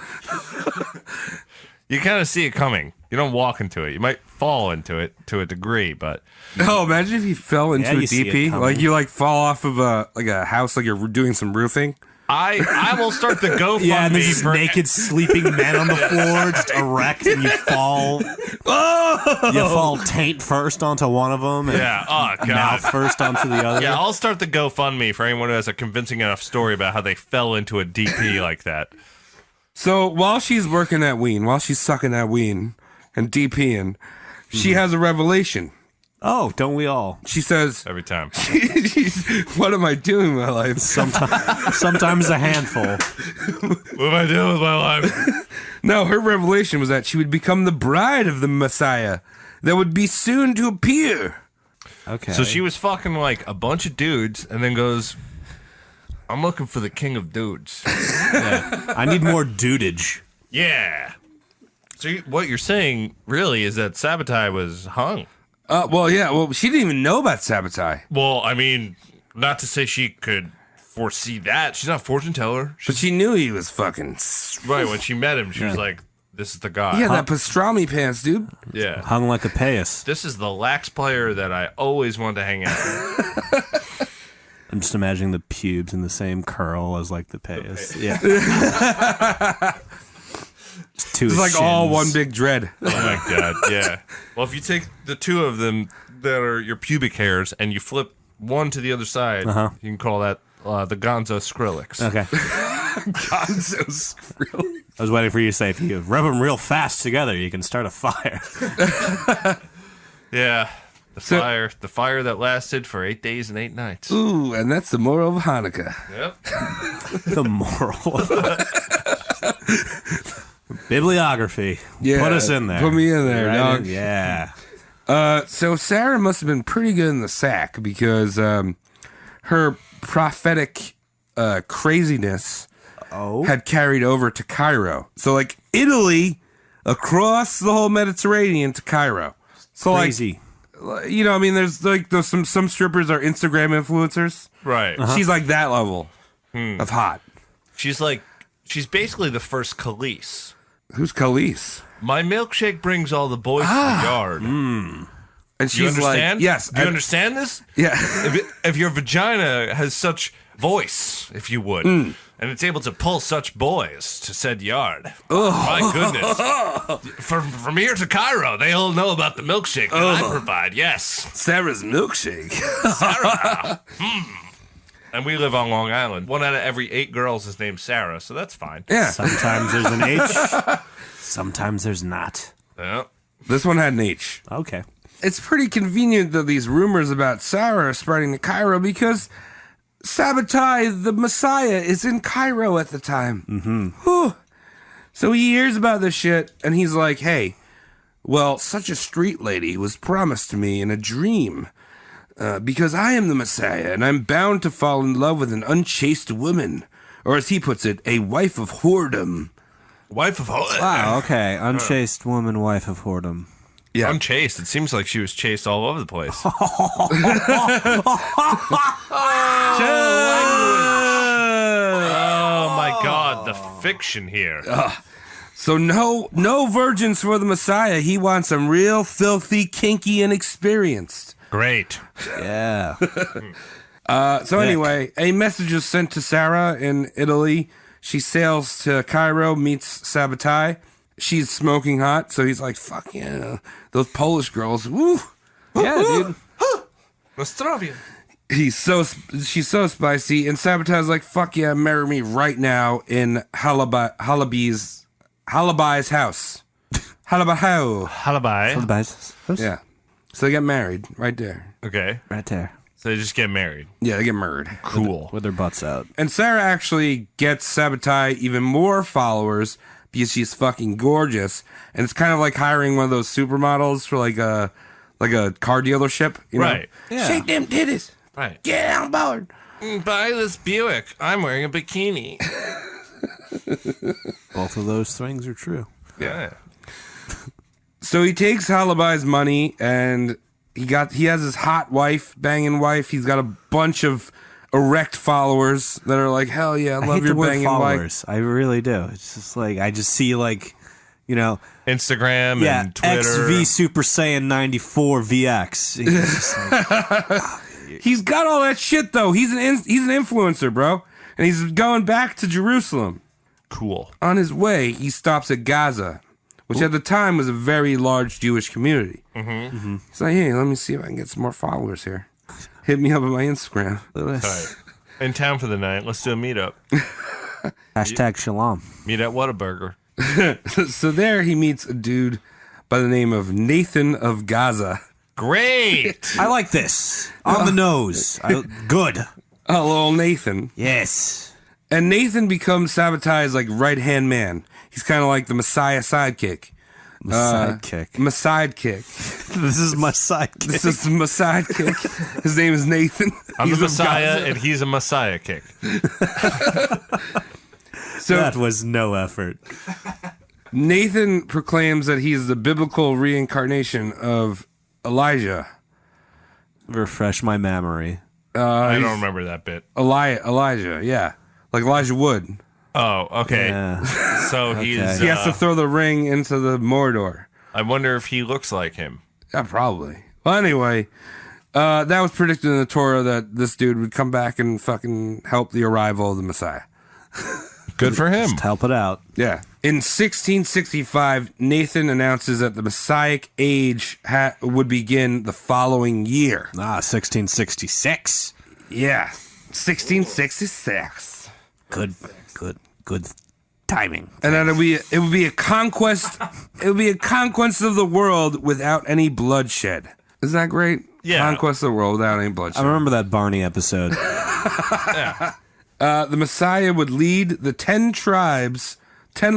You kind of see it coming. You don't walk into it. You might fall into it to a degree, but Oh, imagine if you fell into Yeah, a you see it DP. coming. Like you like fall off of a house like you're doing some roofing. I will start the GoFundMe Yeah, and there's just for naked sleeping men on the floor, just erect, and you fall. Oh! You fall taint first onto one of them, and Yeah. Oh God. mouth first onto the other. Yeah, I'll start the GoFundMe for anyone who has a convincing enough story about how they fell into a DP like that. So while she's working that ween, while she's sucking that ween and DPing, she has a revelation. Oh, don't we all? She says, Every time. "What am I doing with my life?" Sometimes a handful. What am I doing with my life? No, her revelation was that she would become the bride of the Messiah that would be soon to appear. Okay. So she was fucking like a bunch of dudes and then goes, I'm looking for the king of dudes. I need more dudage. Yeah. So what you're saying really is that Sabbatai was hung. Well, she didn't even know about Sabbatai. Well, I mean, not to say she could foresee that. She's not a fortune teller. But she knew he was fucking... Right, when she met him, she was like, this is the guy. Yeah, that pastrami pants, dude. Yeah. Hung like a payas. This is the lax player that I always wanted to hang out with. I'm just imagining the pubes in the same curl as like the payas. Yeah. Just two It's like all shins. one big dread. Oh my God, yeah. Well, if you take the two of them that are your pubic hairs and you flip one to the other side, you can call that the Gonzo Skrillex. Okay. God, so skrill. I was waiting for you to say, if you rub them real fast together, you can start a fire. Yeah. The fire that lasted for 8 days and 8 nights. Ooh, and that's the moral of Hanukkah. Yep. The moral. Bibliography. Yeah, Put us in there. put me in there, Right dog. Yeah. So Sarah must have been pretty good in the sack because her prophetic craziness had carried over to Cairo. So like Italy across the whole Mediterranean to Cairo. So Crazy. Like, you know, I mean, there's some strippers are Instagram influencers. Right. She's like that level of hot. She's basically the first Khalees. Who's Khalees? My milkshake brings all the boys to the yard. And Do you she's like, understand? yes. Do you understand this? Yeah. If your vagina has such voice, if you would, and it's able to pull such boys to said yard, my goodness. From here to Cairo, they all know about the milkshake that I provide, yes. Sarah's milkshake. Sarah. And we live on Long Island. 1 out of every 8 girls is named Sarah, so that's fine. Yeah. Sometimes there's an H. Sometimes there's not. Yeah. This one had an H. Okay. It's pretty convenient that these rumors about Sarah are spreading to Cairo because Sabbatai, the Messiah, is in Cairo at the time. Mm-hmm. So he hears about this shit, and he's like, hey, well, such a street lady was promised to me in a dream because I am the Messiah, and I'm bound to fall in love with an unchaste woman, or as he puts it, a wife of whoredom. Wife of whoredom. Wow, okay. Unchaste woman, wife of whoredom. Yeah. Unchaste. It seems like she was chased all over the place. Oh my God, the fiction here. So no virgins for the Messiah. He wants them real filthy, kinky, and experienced. Great. Yeah. So anyway, a message is sent to Sarah in Italy. She sails to Cairo, meets Sabbatai. She's smoking hot, so he's like, fuck yeah. Those Polish girls, woo. Yeah, dude. Nostrovia. She's so spicy, and Sabbatai's like, fuck yeah, marry me right now in Halabai's house. Halabahau. Halabai. Yeah. So they get married right there. Okay. Right there. So they just get married. Yeah, they get married. Cool. With their butts out. And Sarah actually gets Sabbatai even more followers because she's fucking gorgeous. And it's kind of like hiring one of those supermodels for like a car dealership. You know? Right. Yeah. Shake them titties. Right. Get on board. Buy this Buick. I'm wearing a bikini. Both of those things are true. Yeah. So he takes Halabai's money and he has his hot wife, banging wife. He's got a bunch of erect followers that are like, hell yeah, I I love hate your the word banging followers. I really do. It's just like, I just see like, you know, Instagram yeah, and Twitter. XV Super Saiyan 94 VX. It's just like, He's got all that shit though. He's an influencer, bro. And he's going back to Jerusalem. Cool. On his way, he stops at Gaza, which at the time was a very large Jewish community. Mm-hmm. He's like, hey, let me see if I can get some more followers here. Hit me up on my Instagram. All right. In town for the night. Let's do a meetup. hashtag shalom. Meet at Whataburger. So there he meets a dude by the name of Nathan of Gaza. Great. I like this. On the nose. Good. Oh, little Nathan. Yes. And Nathan becomes Sabbatai's like right-hand man. He's kind of like the Messiah sidekick. Sidekick. My sidekick. This is my sidekick. This is my sidekick. His name is Nathan. I'm He's the of Messiah, Gaza. and he's a Messiah kick. So That was no effort. Nathan proclaims that he's the biblical reincarnation of Elijah. Refresh my memory. I don't remember that bit. Elijah, yeah. Like Elijah Wood. Oh, okay. Yeah. So he's. He has to throw the ring into the Mordor. I wonder if he looks like him. Yeah, probably. Well, anyway, that was predicted in the Torah that this dude would come back and fucking help the arrival of the Messiah. Good for him. Just help it out. Yeah. In 1665, Nathan announces that the Messianic age would begin the following year. 1666. Yeah. 1666. Good timing. And then it would be a conquest. It would be a conquest of the world without any bloodshed. Isn't that great? Yeah. Conquest of the world without any I bloodshed. remember that Barney episode. The Messiah would lead the 10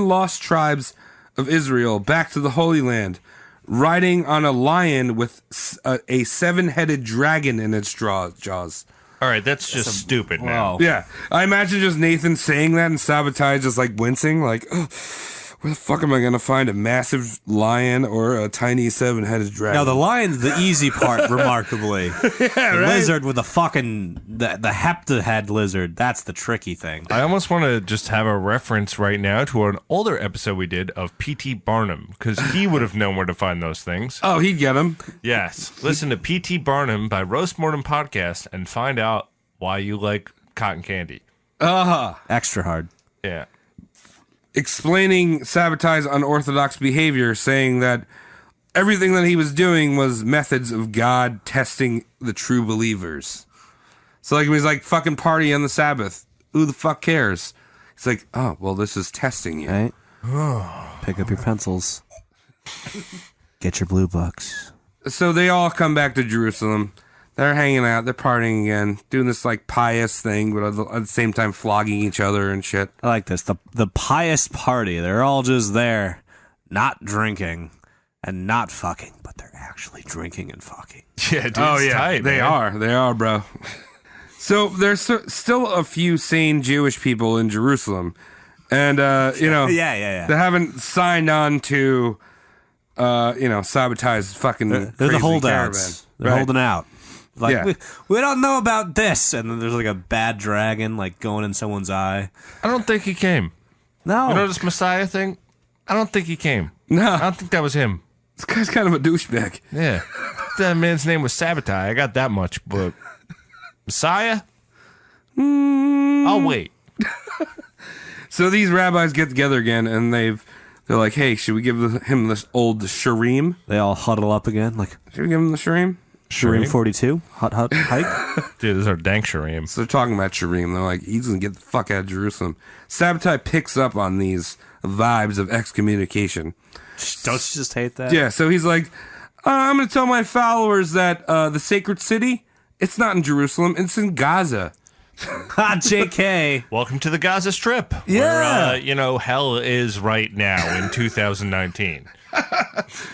lost tribes of Israel back to the Holy Land, riding on a lion with a 7-headed dragon in its jaws. All right, that's just stupid now. Whoa. Yeah, I imagine just Nathan saying that and Sabbatai just like wincing, like, oh, where the fuck am I gonna find a massive lion or a tiny 7-headed dragon? Now the lion's the easy part, remarkably. yeah, The right? lizard with the fucking the heptahead lizard. That's the tricky thing. I almost want to just have a reference right now to an older episode we did of P.T. Barnum, because he would have known where to find those things. Oh, he'd get him. Yes. Listen to P.T. Barnum by Roast Mortem Podcast and find out why you like cotton candy. Extra hard. Yeah. Explaining Sabbatai's unorthodox behavior, saying that everything that he was doing was methods of God testing the true believers. So like, he was like, fucking party on the Sabbath. Who the fuck cares? He's like, oh, well, this is testing you. Right? Pick up your pencils. Get your blue books. So they all come back to Jerusalem. They're hanging out. They're partying again, doing this like pious thing, but at the same time flogging each other and shit. I like this. The pious party. They're all just there, not drinking and not fucking, but they're actually drinking and fucking. Yeah, dude. Oh it's yeah, tight, they man. are, bro. So there's still a few sane Jewish people in Jerusalem, and you know, Yeah. they haven't signed on to, Sabbatai's fucking. They're the crazy holdouts. caravan. They're Right. holding out. Like, Yeah. we don't know about this. And then there's like a bad dragon like going in someone's eye. I don't think he came. No. You know this Messiah thing? I don't think he came. I No, don't think that was him. this guy's kind of a douchebag. Yeah. That man's name was Sabbatai. I got that much, but Messiah? I'll wait. So these rabbis get together again, and they're like, "Hey, should we give him this old Shurim? They all huddle up again. Like, Should we give him the Shurim?" Shireen 42. Hut hike. Dude, this is our dank Sharim. So they're talking about Shurim. They're like, he's gonna get the fuck out of Jerusalem. Sabbatai picks up on these vibes of excommunication. Don't you just hate that? Yeah, so he's like, I'm gonna tell my followers that the sacred city, it's not in Jerusalem, it's in Gaza. Ha, JK. Welcome to the Gaza Strip. Yeah. Where, hell is right now in 2019.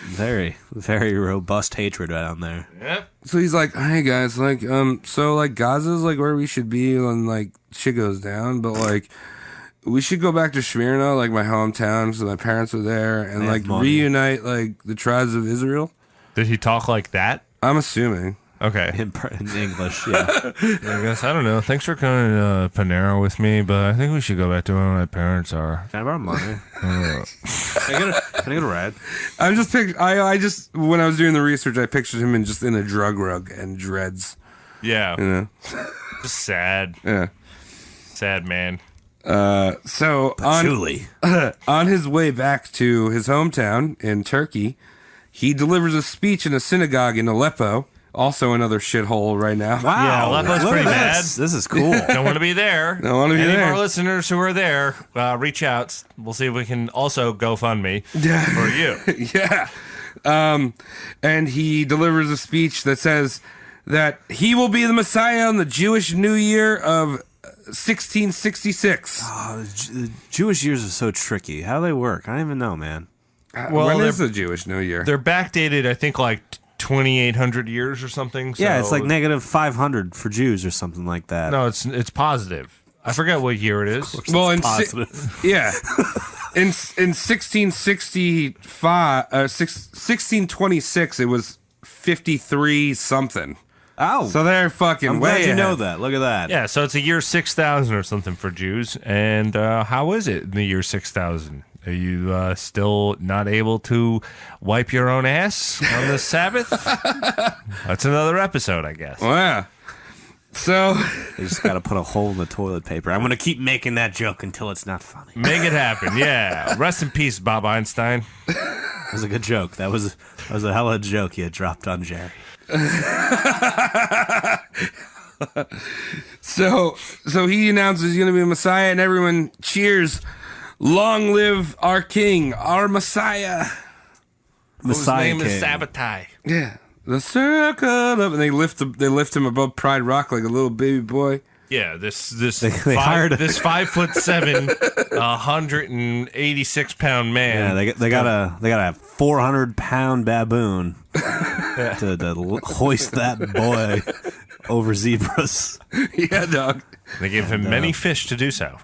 Very, Very robust hatred down there. Yep. So he's like, hey guys, like, so like Gaza's like where we should be when like shit goes down, but like we should go back to Smyrna, like my hometown, so my parents were there, and They like have money. reunite like the tribes of Israel. Did he talk like that? I'm assuming. Okay. In English, yeah. I guess, I don't know. Thanks for coming to Panera with me, but I think we should go back to where my parents are. Can I borrow money? Can I get a ride? I'm just I just when I was doing the research, I pictured him in a drug rug and dreads. Yeah. You know. Just sad. Yeah. Sad man. So Julie. on his way back to his hometown in Turkey, he delivers a speech in a synagogue in Aleppo, also another shithole right now. Wow. Yeah, Aleppo's Look pretty at bad. This is cool. Don't want to be there. Don't wanna be Any there. of our listeners who are there, reach out. We'll see if we can also GoFundMe for you. Yeah. And he delivers a speech that says that he will be the Messiah on the Jewish New Year of 1666. The Jewish years are so tricky. How do they work? I don't even know, man. Well, when they're- is the Jewish New Year? They're backdated, I think, like 2,800 years or something. So Yeah, it's like negative 500 for Jews or something like that. No, it's positive. I forget what year it is. well, in positive. yeah, in 1665, 1626, it was 53 something. Oh, So they're fucking I'm way glad you know ahead. that. Look at that. Yeah, so it's a year 6,000 or something for Jews. And how is it in the year 6,000? Are you still not able to wipe your own ass on the Sabbath? That's another episode, I guess. Wow. So You just got to put a hole in the toilet paper. I'm going to keep making that joke until it's not funny. Make it happen, yeah. Rest in peace, Bob Einstein. That was a good joke. That was a hell of a joke you had dropped on Jerry. So he announces he's going to be a Messiah, and everyone cheers. Long live our King, our Messiah. Messiah His name is King. Sabbatai. Yeah, the circle up, and they lift him above Pride Rock like a little baby boy. Yeah, this They hired- this 5'7", 186-pound man. Yeah, they got a 400-pound baboon to hoist that boy over zebras. Yeah, dog. They gave him many fish to do so.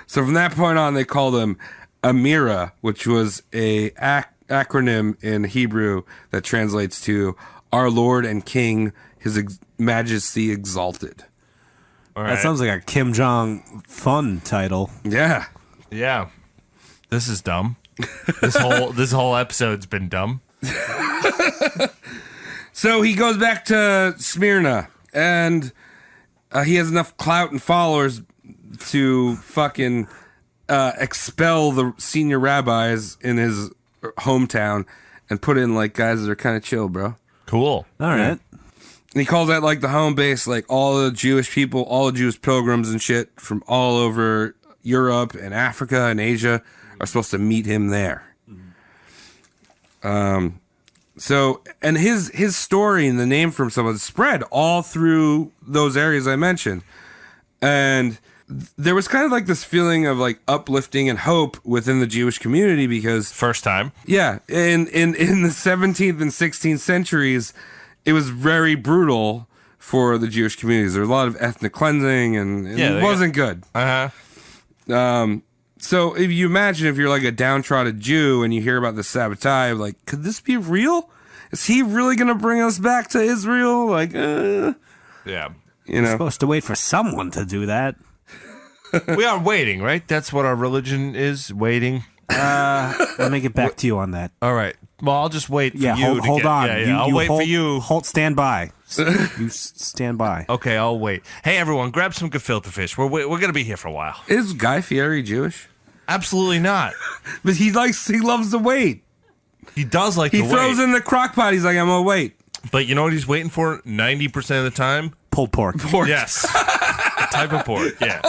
So from that point on, they called him Amira, which was a acronym in Hebrew that translates to Our Lord and King, His Majesty Exalted. All That right. sounds like a Kim Jong fun title. Yeah. Yeah. This is dumb. This whole episode's been dumb. So he goes back to Smyrna, and he has enough clout and followers to fucking expel the senior rabbis in his hometown and put in like guys that are kind of chill, bro. Cool. All right. And he calls that like the home base, like all the Jewish people, all the Jewish pilgrims and shit from all over Europe and Africa and Asia are supposed to meet him there. So, and his story and the name from someone spread all through those areas I mentioned. And there was kind of like this feeling of like uplifting and hope within the Jewish community because, First time. yeah, in the 17th and 16th centuries, it was very brutal for the Jewish communities. There was a lot of ethnic cleansing and it wasn't good. Uh-huh. So if you imagine if you're like a downtrodden Jew and you hear about the Sabbatai, like, could this be real? Is he really going to bring us back to Israel? Like, Yeah. you know. Supposed to wait for someone to do that. We are waiting, right? That's what our religion is, waiting. Let me get back to you on that. All right. Well, I'll just wait for Yeah, you hold on. Yeah, I'll wait hold, for you. Hold, stand by. Stand by. Okay, I'll wait. Hey, everyone, grab some gefilte fish. We're going to be here for a while. Is Guy Fieri Jewish? Absolutely not. But he loves to wait. He does like He to throws wait. in the crock pot. He's like, I'm going to wait. But you know what he's waiting for 90% of the time? Pulled pork. Yes. A type of pork, yeah.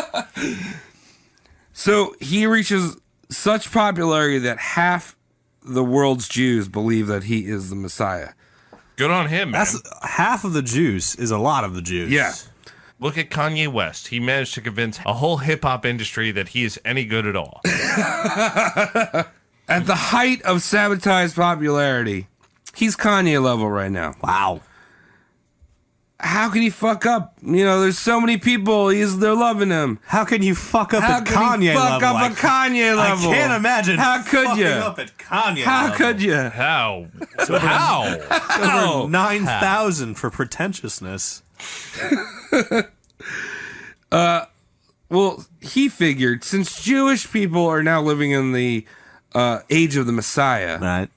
So he reaches such popularity that half the world's Jews believe that he is the Messiah. Good on him, man. That's half of the Jews is a lot of the Jews. Yeah. Look at Kanye West. He managed to convince a whole hip-hop industry that he is any good at all. At the height of Sabbatai's popularity, he's Kanye level right now. Wow. How can he fuck up? You know, there's so many people. They're loving him. How can you fuck up How at could Kanye he fuck level? up at Kanye level? I can't imagine. How could fucking you? up at Kanye How level. could you? How? How? Over 9,000 for pretentiousness. Well, he figured since Jewish people are now living in the age of the Messiah, Right.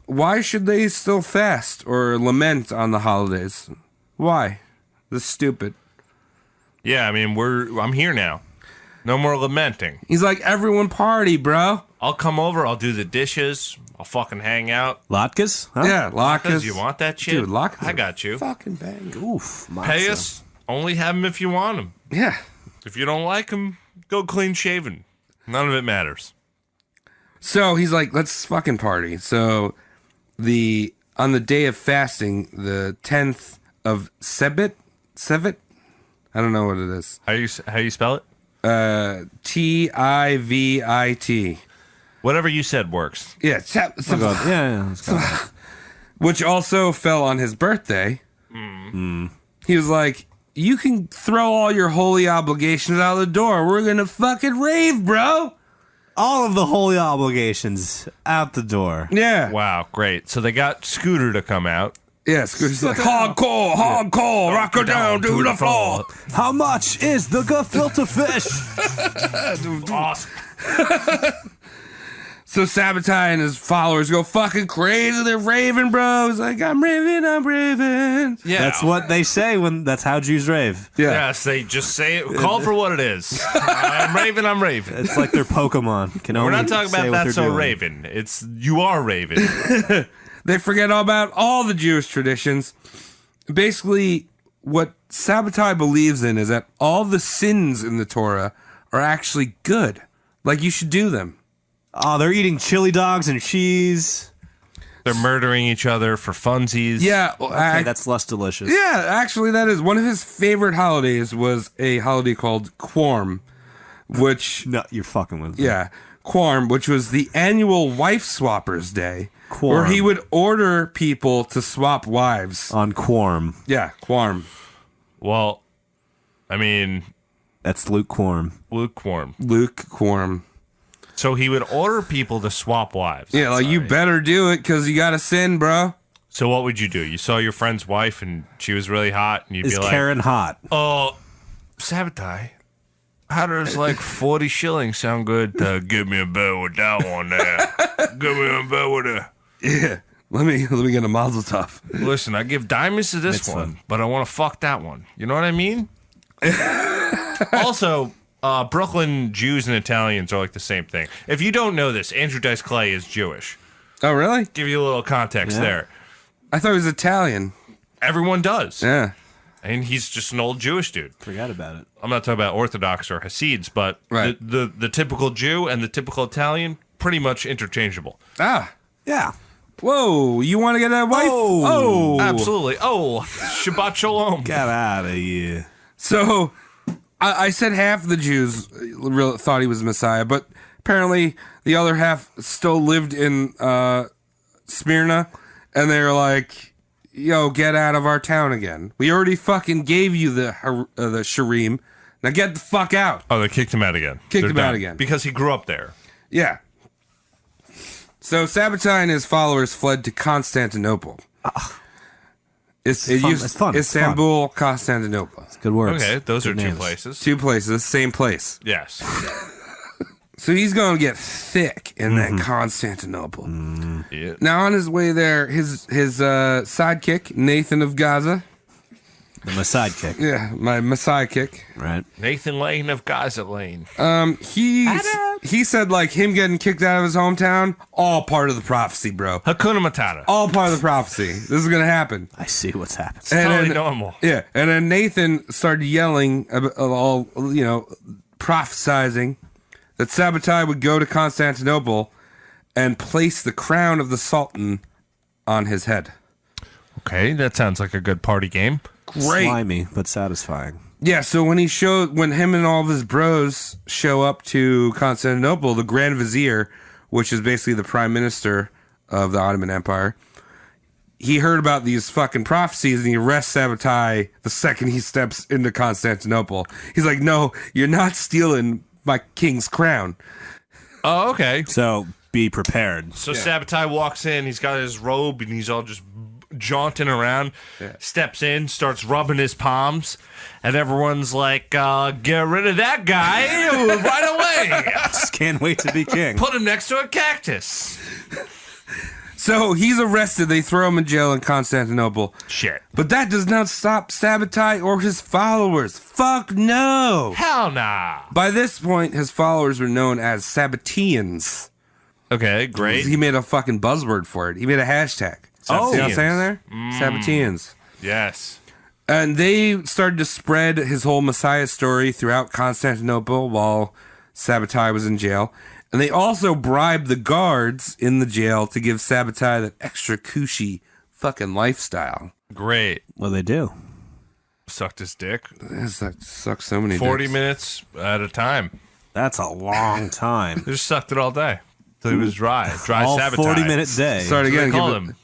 why should they still fast or lament on the holidays? Why? This is stupid. Yeah, I mean, I'm here now. No more lamenting. He's like, everyone party, bro. I'll come over. I'll do the dishes. I'll fucking hang out. Latkes? Huh? Yeah, latkes. Because you want that shit? Dude, latkes. I are got you. Fucking bang. Oof. Pay matzah. us. Only have them if you want them. Yeah. If you don't like them, go clean shaven. None of it matters. So he's like, let's fucking party. So on the day of fasting, the 10th of Sebit, I don't know what it is. How you spell it? Tivit. Whatever you said works. Yeah, Oh, God. Yeah. Let's go. which also fell on his birthday. He was like, you can throw all your holy obligations out the door. We're going to fucking rave, bro. All of the holy obligations out the door. Yeah. Wow, great. So they got Scooter to come out. Yeah, Scooter's like, hardcore, rock her down to the floor. How much is the gefilte fish? Awesome. So Sabbatai and his followers go fucking crazy. They're raving, bro. He's like, I'm raving. Yeah. That's what they say that's how Jews rave. Yeah. Yes, they just say it. Call for what it is. I'm raving. It's like their Pokemon. We're not talking about that so doing. Raven. It's you are Raven. They forget all about all the Jewish traditions. Basically, what Sabbatai believes in is that all the sins in the Torah are actually good. Like, you should do them. Oh, they're eating chili dogs and cheese. They're murdering each other for funsies. Yeah. Okay, that's less delicious. Yeah, actually, that is one of his favorite holidays was a holiday called Quarm, which... No, you're fucking with me. Yeah, Quarm, which was the annual wife swappers day, where he would order people to swap wives. On Quorum. Yeah, Quorum. Well, I mean, That's lukewarm. lukewarm. Luke Quorum. So he would order people to swap wives. Yeah, like, you better do it because you got to sin, bro. So what would you do? You saw your friend's wife and she was really hot, and you'd Is be like, Karen hot? "Oh, Sabbatai, how does like 40 shillings sound good to get me in bed with that one there? Get me in bed with it." Yeah. Let me get a mazel tov. Listen, I give diamonds to this Mitzvah. one, but I want to fuck that one. You know what I mean? Also, Brooklyn Jews and Italians are like the same thing. If you don't know this, Andrew Dice Clay is Jewish. Oh, really? Give you a little context there. I thought he was Italian. Everyone does. Yeah. And he's just an old Jewish dude. Forgot about it. I'm not talking about Orthodox or Hasids, but Right. the typical Jew and the typical Italian, pretty much interchangeable. Ah. Yeah. Whoa, you want to get that wife? Oh. Absolutely. Oh, Shabbat Shalom. Get out of here. So, I said half the Jews thought he was the Messiah, but apparently the other half still lived in Smyrna, and they were like, yo, get out of our town again. We already fucking gave you the Sharim. Now get the fuck out. Oh, they kicked him out again. Kicked They're him out done. again. Because he grew up there. Yeah. So Sabbatai and his followers fled to Constantinople. It's fun. Istanbul, Constantinople. Good words. Okay, those Good are two names. places. Two places, same place. Yes. So he's going to get thick in that Constantinople. Yeah. Now on his way there, his sidekick, Nathan of Gaza. My sidekick. Yeah, my Messiah kick. Right. Nathan Lane of Gaza Lane. He said like him getting kicked out of his hometown, all part of the prophecy, bro. Hakuna Matata. All part of the prophecy. This is going to happen. I see what's happening. Totally then- normal. Yeah, and then Nathan started yelling, all prophesizing that Sabbatai would go to Constantinople and place the crown of the Sultan on his head. Okay, that sounds like a good party game. Great. Slimy, but satisfying. Yeah, so when him and all of his bros show up to Constantinople, the Grand Vizier, which is basically the prime minister of the Ottoman Empire, he heard about these fucking prophecies and he arrests Sabbatai the second he steps into Constantinople. He's like, no, you're not stealing my king's crown. Oh, okay. So be prepared. So Sabbatai walks in, he's got his robe, and he's all just jaunting around, steps in, starts rubbing his palms, and everyone's like, get rid of that guy right away. Just can't wait to be king. Put him next to a cactus. So he's arrested. They throw him in jail in Constantinople. Shit. But that does not stop Sabbatai or his followers. Fuck no. Hell nah. By this point, his followers were known as Sabbatians. Okay, great. He made a fucking buzzword for it. He made a hashtag. Oh. See what I'm saying there? Sabbatians. Yes. And they started to spread his whole Messiah story throughout Constantinople while Sabbatai was in jail. And they also bribed the guards in the jail to give Sabbatai that extra cushy fucking lifestyle. Great. Well, they do. Sucked his dick. That sucks so many 40 dicks. minutes at a time. That's a long time. They just sucked it all day. Till he was dry. Dry All Sabbatai. 40-minute day. Start That's what again. they call give it- him.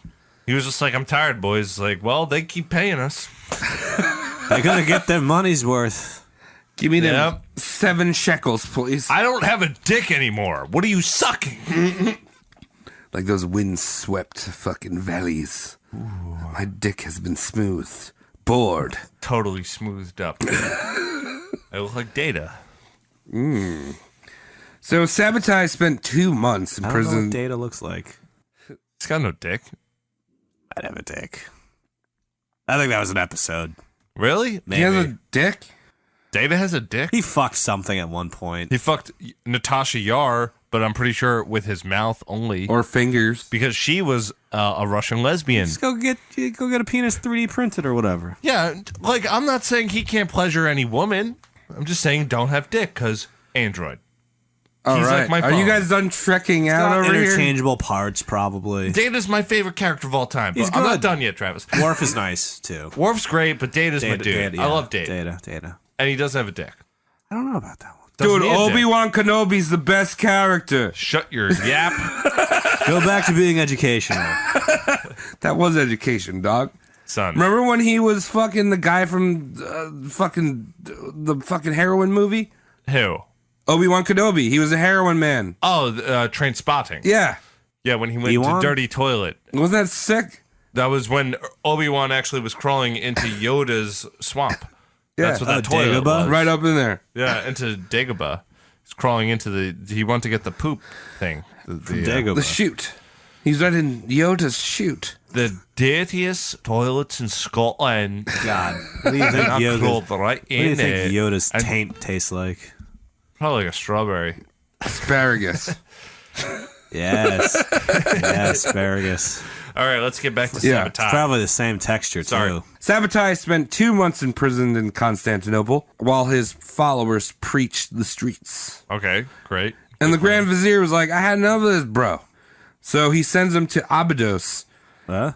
He was just like, I'm tired, boys. Like, well, they keep paying us. They're going to get their money's worth. Give me them Yep. 7 shekels, please. I don't have a dick anymore. What are you sucking? Like those windswept fucking valleys. My dick has been smoothed. Bored. Totally smoothed up. I look like Data. So Sabbatai spent 2 months in I don't know prison. what data looks like. He's got no dick. I'd have a dick. I think that was an episode. Really? He has a dick? Data has a dick? He fucked something at one point. He fucked Natasha Yar, but I'm pretty sure with his mouth only. Or fingers. Because she was a Russian lesbian. Just go get a penis 3D printed or whatever. Yeah, like, I'm not saying he can't pleasure any woman. I'm just saying don't have dick, because Android. All He's right. like my Are you phone. guys done trekking out Got over here? interchangeable parts, probably. Data's my favorite character of all time, but He's I'm not good. done yet, Travis. Worf is nice, too. Worf's great, but Data's my dude. yeah. I love Data. Data. And he doesn't have a dick. I don't know about that one. Doesn't Dude, need a dick. Obi-Wan Kenobi's the best character. Shut your yap. Go back to being educational. That was education, dog. Son. Remember when he was fucking the guy from the fucking heroin movie? Who? Obi-Wan Kenobi. He was a heroin man. Oh, Train Spotting. Yeah. Yeah, when he went Ewan? to Dirty Toilet. Wasn't that sick? That was when Obi-Wan actually was crawling into Yoda's swamp. Yeah. That's what that toilet Dagobah? was. Right up in there. Yeah, into Dagobah. He's crawling into he wanted to get the poop thing. Dagobah. The chute. He's right in Yoda's chute. The dirtiest toilets in Scotland. God. What do you think I Yoda? crawled right What do you in think it. Yoda's And taint tastes like? Probably like a strawberry. Asparagus. Yes. Yeah, asparagus. All right, let's get back to Yeah, Sabbatai. Probably the same texture, Sorry. too. Sabbatai spent 2 months imprisoned in Constantinople while his followers preached the streets. Okay, great. And the Grand Vizier was like, I had enough of this, bro. So he sends him to Abydos, Huh?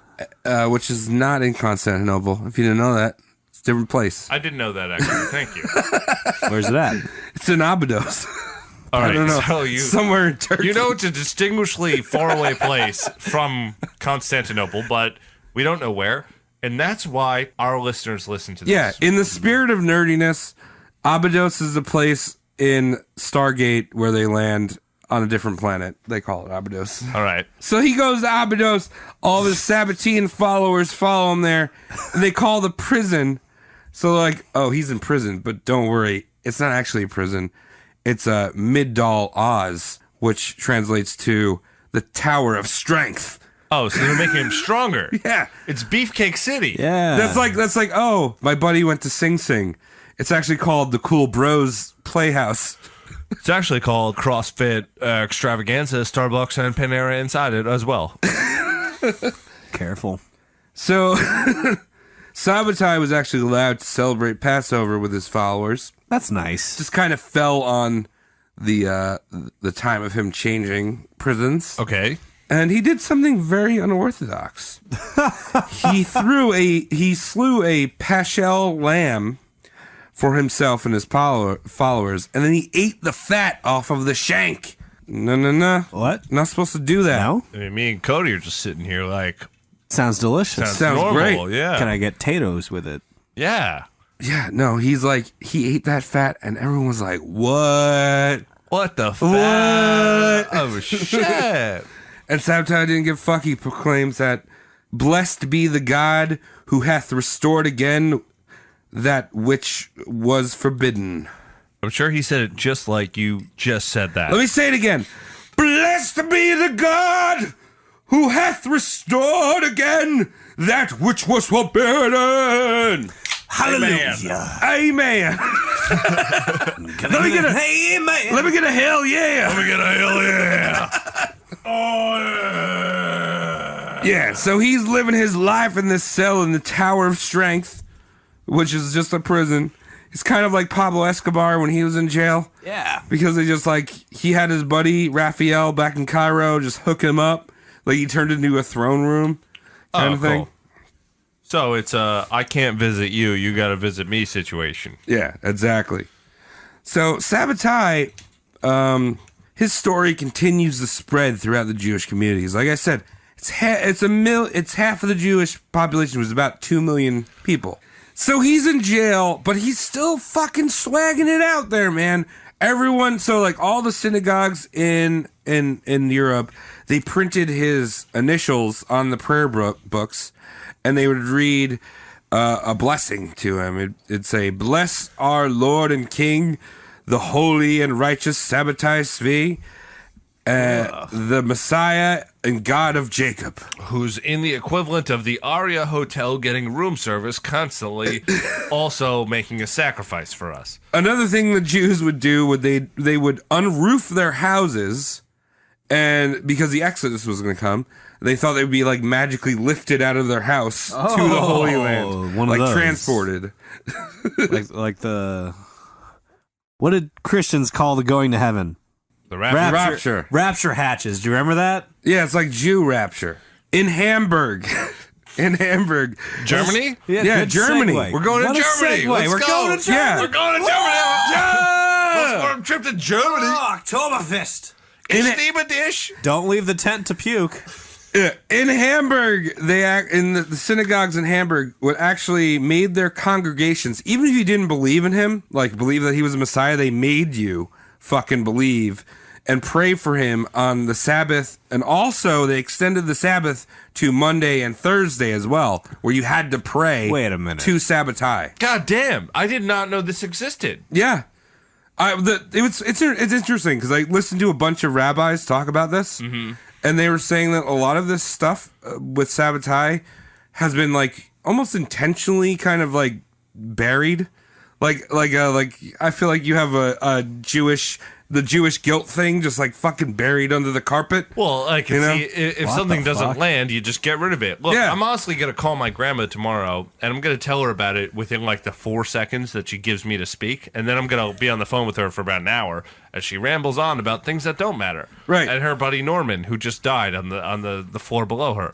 which is not in Constantinople. If you didn't know that, it's a different place. I didn't know that, actually. Thank you. Where's it at? It's in Abydos. All right, I don't know. so you... Somewhere in Turkey. You know it's a distinguishedly faraway place from Constantinople, but we don't know where. And that's why our listeners listen to this. Yeah, in the spirit of nerdiness, Abydos is a place in Stargate where they land on a different planet. They call it Abydos. All right. So he goes to Abydos. All of his Sabbatean followers follow him there. And they call the prison. So they're like, oh, he's in prison, but don't worry. It's not actually a prison. It's a Middal Oz, which translates to the Tower of Strength. Oh, so they're making him stronger. Yeah. It's Beefcake City. Yeah. That's like, oh, my buddy went to Sing Sing. It's actually called the Cool Bros Playhouse. It's actually called CrossFit Extravaganza, Starbucks, and Panera inside it as well. Careful. So Sabbatai was actually allowed to celebrate Passover with his followers. That's nice. Just kind of fell on the time of him changing prisons. Okay. And he did something very unorthodox. he slew a Paschal lamb for himself and his followers, and then he ate the fat off of the shank. No. What? Not supposed to do that. No? I mean, me and Cody are just sitting here like, Sounds delicious. Sounds normal. great. Yeah. Can I get potatoes with it? Yeah. Yeah, no, he's like, he ate that fat, and everyone was like, what? What the fuck? Oh, shit. And Sabbatai didn't give a fuck. He proclaims that, blessed be the God who hath restored again that which was forbidden. I'm sure he said it just like you just said that. Let me say it again. Blessed be the God who hath restored again that which was forbidden. Hallelujah. Amen. Let me get a amen. Let me get a hell yeah. Let me get a hell yeah. Oh yeah. Yeah, so he's living his life in this cell in the Tower of Strength, which is just a prison. It's kind of like Pablo Escobar when he was in jail. Yeah. Because they just like, he had his buddy Raphael back in Cairo just hook him up. Like he turned it into a throne room kind of thing. Cool. So it's a I can't visit you, you got to visit me situation. Yeah, exactly. So Sabbatai, his story continues to spread throughout the Jewish communities. Like I said, it's half of the Jewish population. Was about 2 million people. So he's in jail, but he's still fucking swagging it out there, man. Everyone, so like all the synagogues in Europe, they printed his initials on the prayer books, and they would read a blessing to him. It'd say, "Bless our Lord and King, the holy and righteous Sabbatai Zevi, the Messiah and God of Jacob." Who's in the equivalent of the Aria Hotel getting room service constantly, also making a sacrifice for us. Another thing the Jews would do they would unroof their houses, and because the Exodus was going to come, they thought they'd be like magically lifted out of their house to the Holy Land, one of like those. transported. like the what did Christians call the going to heaven? The rapture. Rapture hatches. Do you remember that? Yeah, it's like Jew rapture in Hamburg. In Hamburg, Germany? Yeah, good Germany. segue. We're going What to a Germany. segue. Let's We're go. going to Germany. Yeah. We're going to Germany. Yeah. Postmortem trip to Germany. Oh, Oktoberfest. Is name a dish? Don't leave the tent to puke. In Hamburg, in the synagogues in Hamburg, what actually made their congregations, even if you didn't believe in him, like believe that he was a Messiah, they made you fucking believe and pray for him on the Sabbath. And also, they extended the Sabbath to Monday and Thursday as well, where you had to pray. Wait a minute. To Sabbatai. God damn! I did not know this existed. Yeah. It's interesting because I listened to a bunch of rabbis talk about this. Mm-hmm. And they were saying that a lot of this stuff with Sabbatai has been like almost intentionally kind of like buried. Like I feel like you have the Jewish guilt thing just like fucking buried under the carpet. Well, I can see if something doesn't land, you just get rid of it. Look, I'm honestly going to call my grandma tomorrow, and I'm going to tell her about it within like the 4 seconds that she gives me to speak, and then I'm going to be on the phone with her for about an hour as she rambles on about things that don't matter. Right. And her buddy Norman, who just died on the floor below her.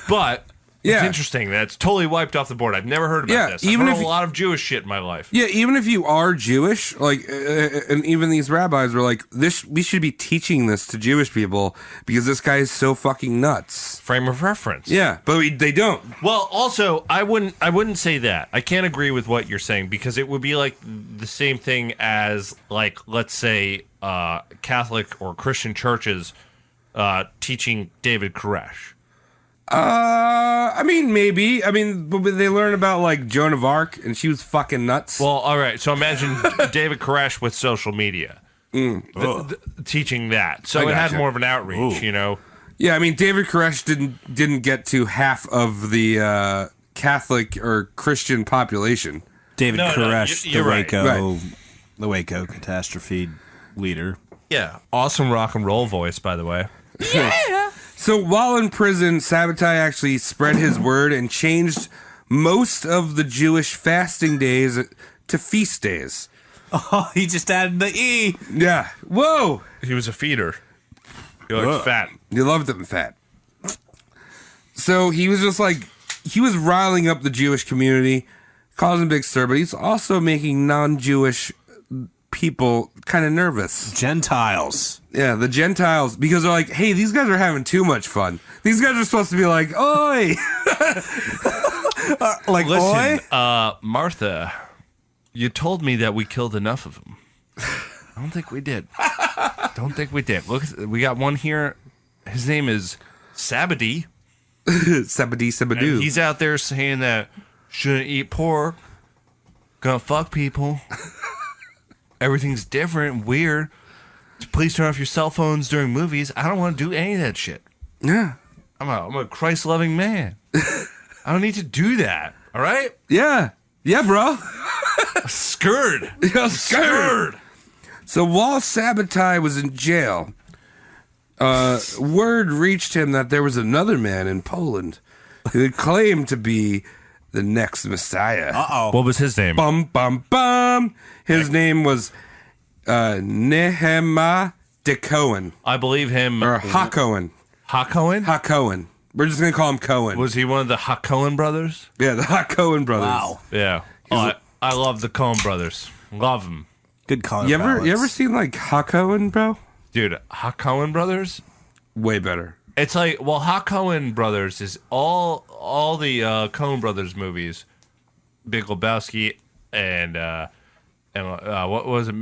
But it's interesting. That's totally wiped off the board. I've never heard about this. I've heard a lot of Jewish shit in my life. Yeah, even if you are Jewish, like, and even these rabbis were like, we should be teaching this to Jewish people because this guy is so fucking nuts. Frame of reference. Yeah, but they don't. Well, also, I wouldn't say that. I can't agree with what you're saying because it would be like the same thing as, like, let's say, Catholic or Christian churches teaching David Koresh. I mean, maybe. I mean, but they learn about, like, Joan of Arc, and she was fucking nuts. Well, all right. So imagine David Koresh with social media. Teaching that. So it had more of an outreach, you know? Yeah, I mean, David Koresh didn't get to half of the Catholic or Christian population. David Koresh, you're right. The Waco catastrophe leader. Yeah. Awesome rock and roll voice, by the way. Yeah. So while in prison, Sabbatai actually spread his word and changed most of the Jewish fasting days to feast days. Oh, he just added the E. Yeah. Whoa. He was a feeder. He liked fat. You loved him fat. So he was just like, he was riling up the Jewish community, causing big stir, but he's also making non-Jewish people kind of nervous. Gentiles. Yeah, the Gentiles, because they're like, hey, these guys are having too much fun. These guys are supposed to be like, oi. Like, listen, oi? Martha, you told me that we killed enough of them. I don't think we did. Look, we got one here. His name is Sabbatai. Sabadoo. He's out there saying that shouldn't eat pork, gonna fuck people. Everything's different and weird. Please turn off your cell phones during movies. I don't want to do any of that shit. Yeah. I'm a Christ-loving man. I don't need to do that. All right? Yeah. Yeah, bro. Scared. Yeah, scared. So while Sabbatai was in jail, word reached him that there was another man in Poland who had claimed to be the next Messiah. Uh-oh. What was his name? Bum, bum, bum. His name was Nehemiah de Cohen. I believe him. Or HaCohen. HaCohen? HaCohen. We're just going to call him Cohen. Was he one of the HaCohen brothers? Yeah, the HaCohen brothers. Wow. Yeah. I love the Cohen brothers. Love them. Good color You ever seen, like, HaCohen, bro? Dude, HaCohen brothers? Way better. It's like, well, HaCohen brothers is all the Coen brothers movies, Big Lebowski and what was it?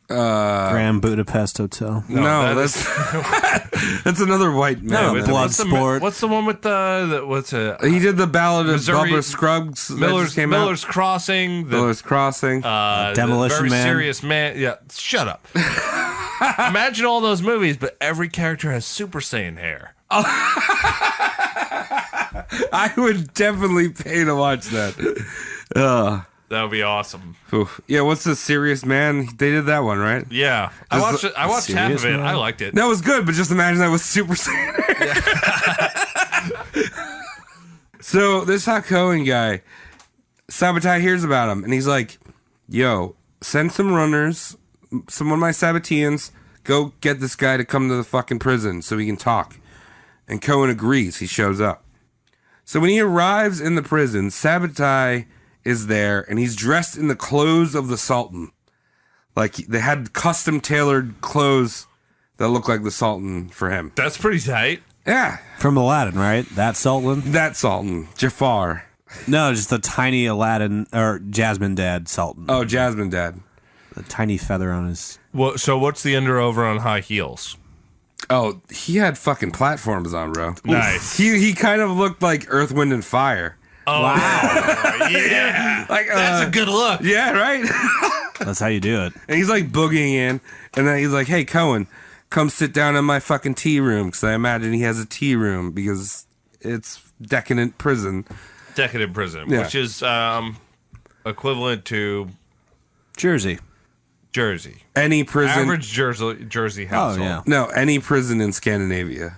Grand Budapest Hotel. No, that's that's another white man. No, Bloodsport. What's the one with what's it? He did the Ballad of Missouri- Bubba Scruggs. that Miller's just came out. Miller's Crossing. Miller's Crossing. Demolition Very Man. Serious Man. Yeah, shut up. Imagine all those movies, but every character has Super Saiyan hair. I would definitely pay to watch that. That would be awesome. Oof. Yeah, what's the Serious Man? They did that one, right? Yeah, I watched it. I watched half of it. Man? I liked it. That was good, but just imagine that was Super Saiyan. So this HaCohen guy, Sabbatai hears about him, and he's like, yo, send some runners, some of my Sabbateans, go get this guy to come to the fucking prison so we can talk. And Cohen agrees. He shows up. So when he arrives in the prison, Sabbatai is there, and he's dressed in the clothes of the Sultan. Like, they had custom tailored clothes that look like the Sultan for him. That's pretty tight. Yeah, From Aladdin, right? That Sultan? that Sultan, Jafar. No, just the tiny Aladdin or Jasmine Dad Sultan. Oh, Jasmine Dad. The tiny feather on his. So what's the under-over on high heels? Oh, he had fucking platforms on, bro. Nice. He kind of looked like Earth, Wind, and Fire. Oh, wow. Yeah. Like That's a good look. Yeah, right. That's how you do it. And he's like boogieing in, and then he's like, "Hey, Cohen, come sit down in my fucking tea room," because I imagine he has a tea room because it's decadent prison. Decadent prison, Yeah. which is equivalent to Jersey. Jersey. Any prison, Average Jersey household. Oh, yeah. no, any prison in Scandinavia.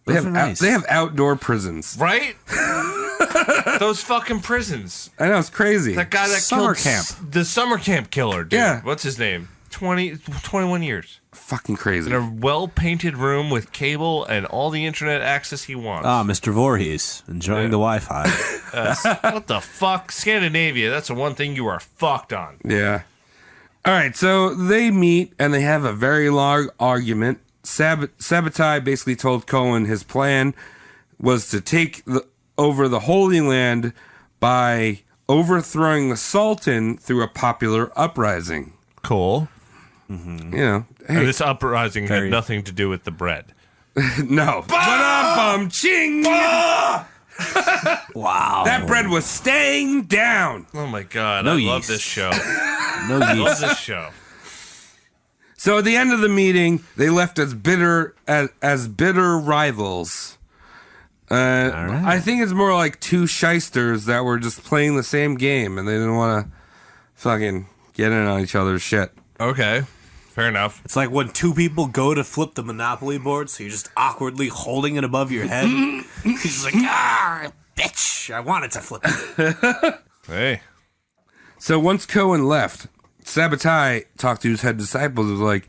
They Those have are nice. they have outdoor prisons. Right? Those fucking prisons. I know, it's crazy. That guy that Summer killed camp. the summer camp killer, dude. Yeah. What's his name? 21 years. Fucking crazy. In a well-painted room with cable and all the internet access he wants. Ah, Mr. Voorhees, enjoying the Wi-Fi. What the fuck? Scandinavia, that's the one thing you are fucked on. Yeah. All right, so they meet and they have a very long argument. Sabbatai basically told Cohen his plan was to take over the Holy Land by overthrowing the Sultan through a popular uprising. Cool. You know, hey, And this uprising had nothing to do with the bread. no. Ba-dum-bum, ching! Wow. That bread was staying down. Oh my god, No I love yeast. this show. No Love yeast. this show. So at the end of the meeting, they left as bitter rivals. I think it's more like two shysters that were just playing the same game and they didn't want to fucking get in on each other's shit. Okay, fair enough. It's like when two people go to flip the Monopoly board, so you're just awkwardly holding it above your head. He's just like, bitch, I wanted to flip it. Hey. So once Cohen left, Sabbatai talked to his head disciples. Was like,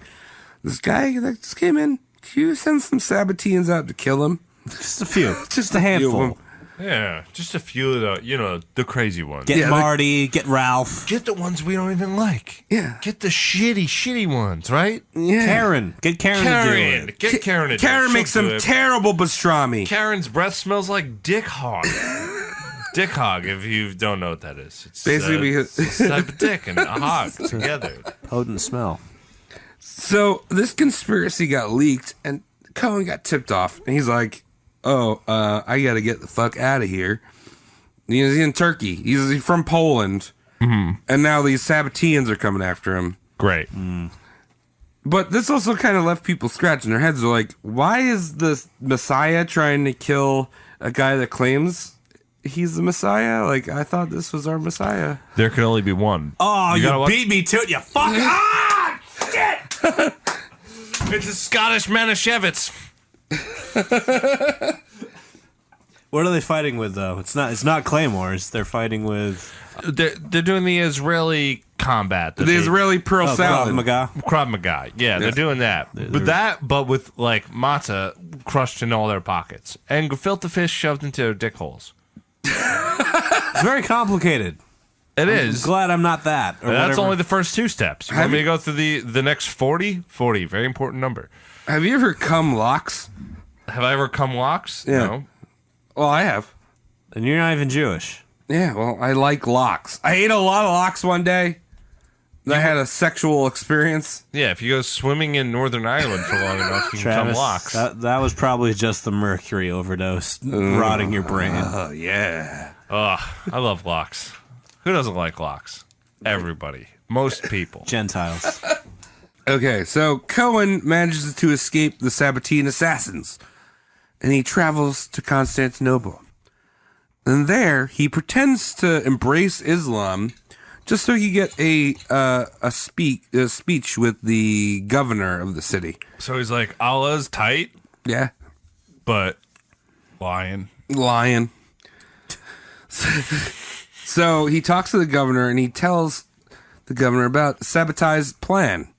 this guy that just came in, can you send some Sabbateans out to kill him? Just a few. Just a few of handful. them. Yeah, just a few of the crazy ones. Get Yeah, Marty, get Ralph. Get the ones we don't even like. Yeah. Get the shitty ones, right? Yeah. Karen. Get Karen, to do it. Get Karen to do it. Karen makes She'll some do it. terrible pastrami. Karen's breath smells like dick hog. Dick hog, if you don't know what that is. It's Basically because- it's a type of dick and a hog together. Potent smell. So this conspiracy got leaked, and Cohen got tipped off, and he's like, "Oh, I got to get the fuck out of here." He's in Turkey. He's from Poland, and now these Sabbateans are coming after him. Great. But this also kind of left people scratching their heads. They're like, "Why is the Messiah trying to kill a guy that claims he's the Messiah? Like, I thought this was our Messiah." There can only be one. Oh, you, gotta watch- beat me to it, you fuck. Shit! It's a Scottish Manischewitz. What are they fighting with, though? It's not claymores. They're fighting with They're doing the Israeli combat. The Israeli pearl Krav salad. Maga. Krav Maga. Yeah, they're doing that. But with like matzah crushed in all their pockets and gefilte fish shoved into their dick holes. It's very complicated. It is. Glad I'm not that. Or That's whatever. only the first two steps. You want me to go through the next 40? 40, very important number. Have you ever cum locks? Have I ever come locks? Yeah. No. Well, I have. And you're not even Jewish. Yeah, well, I like locks. I ate a lot of locks one day. I had a sexual experience. Yeah, if you go swimming in Northern Ireland for long enough, you can come Travis, locks. that was probably just the mercury overdose rotting your brain. Oh, yeah. Ugh, I love locks. Who doesn't like locks? Everybody. Most people. Gentiles. Okay, so Cohen manages to escape the Sabbatean assassins, and he travels to Constantinople. And there, he pretends to embrace Islam just so he get a speech with the governor of the city. So he's like, Allah's tight, Yeah, but lying. lion. So he talks to the governor, and he tells the governor about Sabbatai's plan.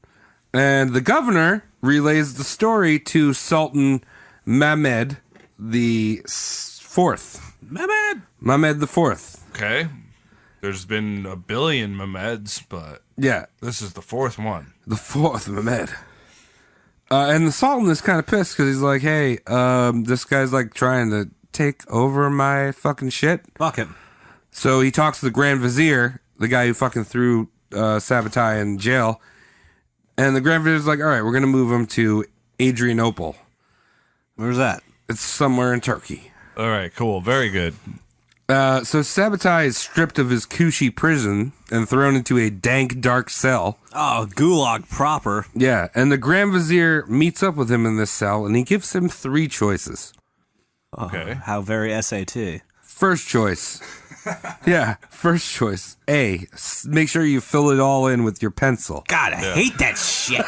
And the governor relays the story to Sultan Mehmed the Fourth. Mehmed the Fourth. Okay. There's been a billion Mehmeds, but Yeah, this is the fourth one. the fourth Mehmed. And the Sultan is kind of pissed because he's like, hey, this guy's like trying to take over my fucking shit. Fuck him. So he talks to the Grand Vizier, the guy who fucking threw Sabbatai in jail. And the Grand Vizier's like, all right, we're going to move him to Adrianople. Where's that? It's somewhere in Turkey. All right, cool. Very good. So Sabbatai is stripped of his cushy prison and thrown into a dank, dark cell. Oh, gulag proper. Yeah, and the Grand Vizier meets up with him in this cell, and he gives him 3 choices. Okay. How very SAT. First choice. Yeah, first choice. A, make sure you fill it all in with your pencil. God, I hate that shit.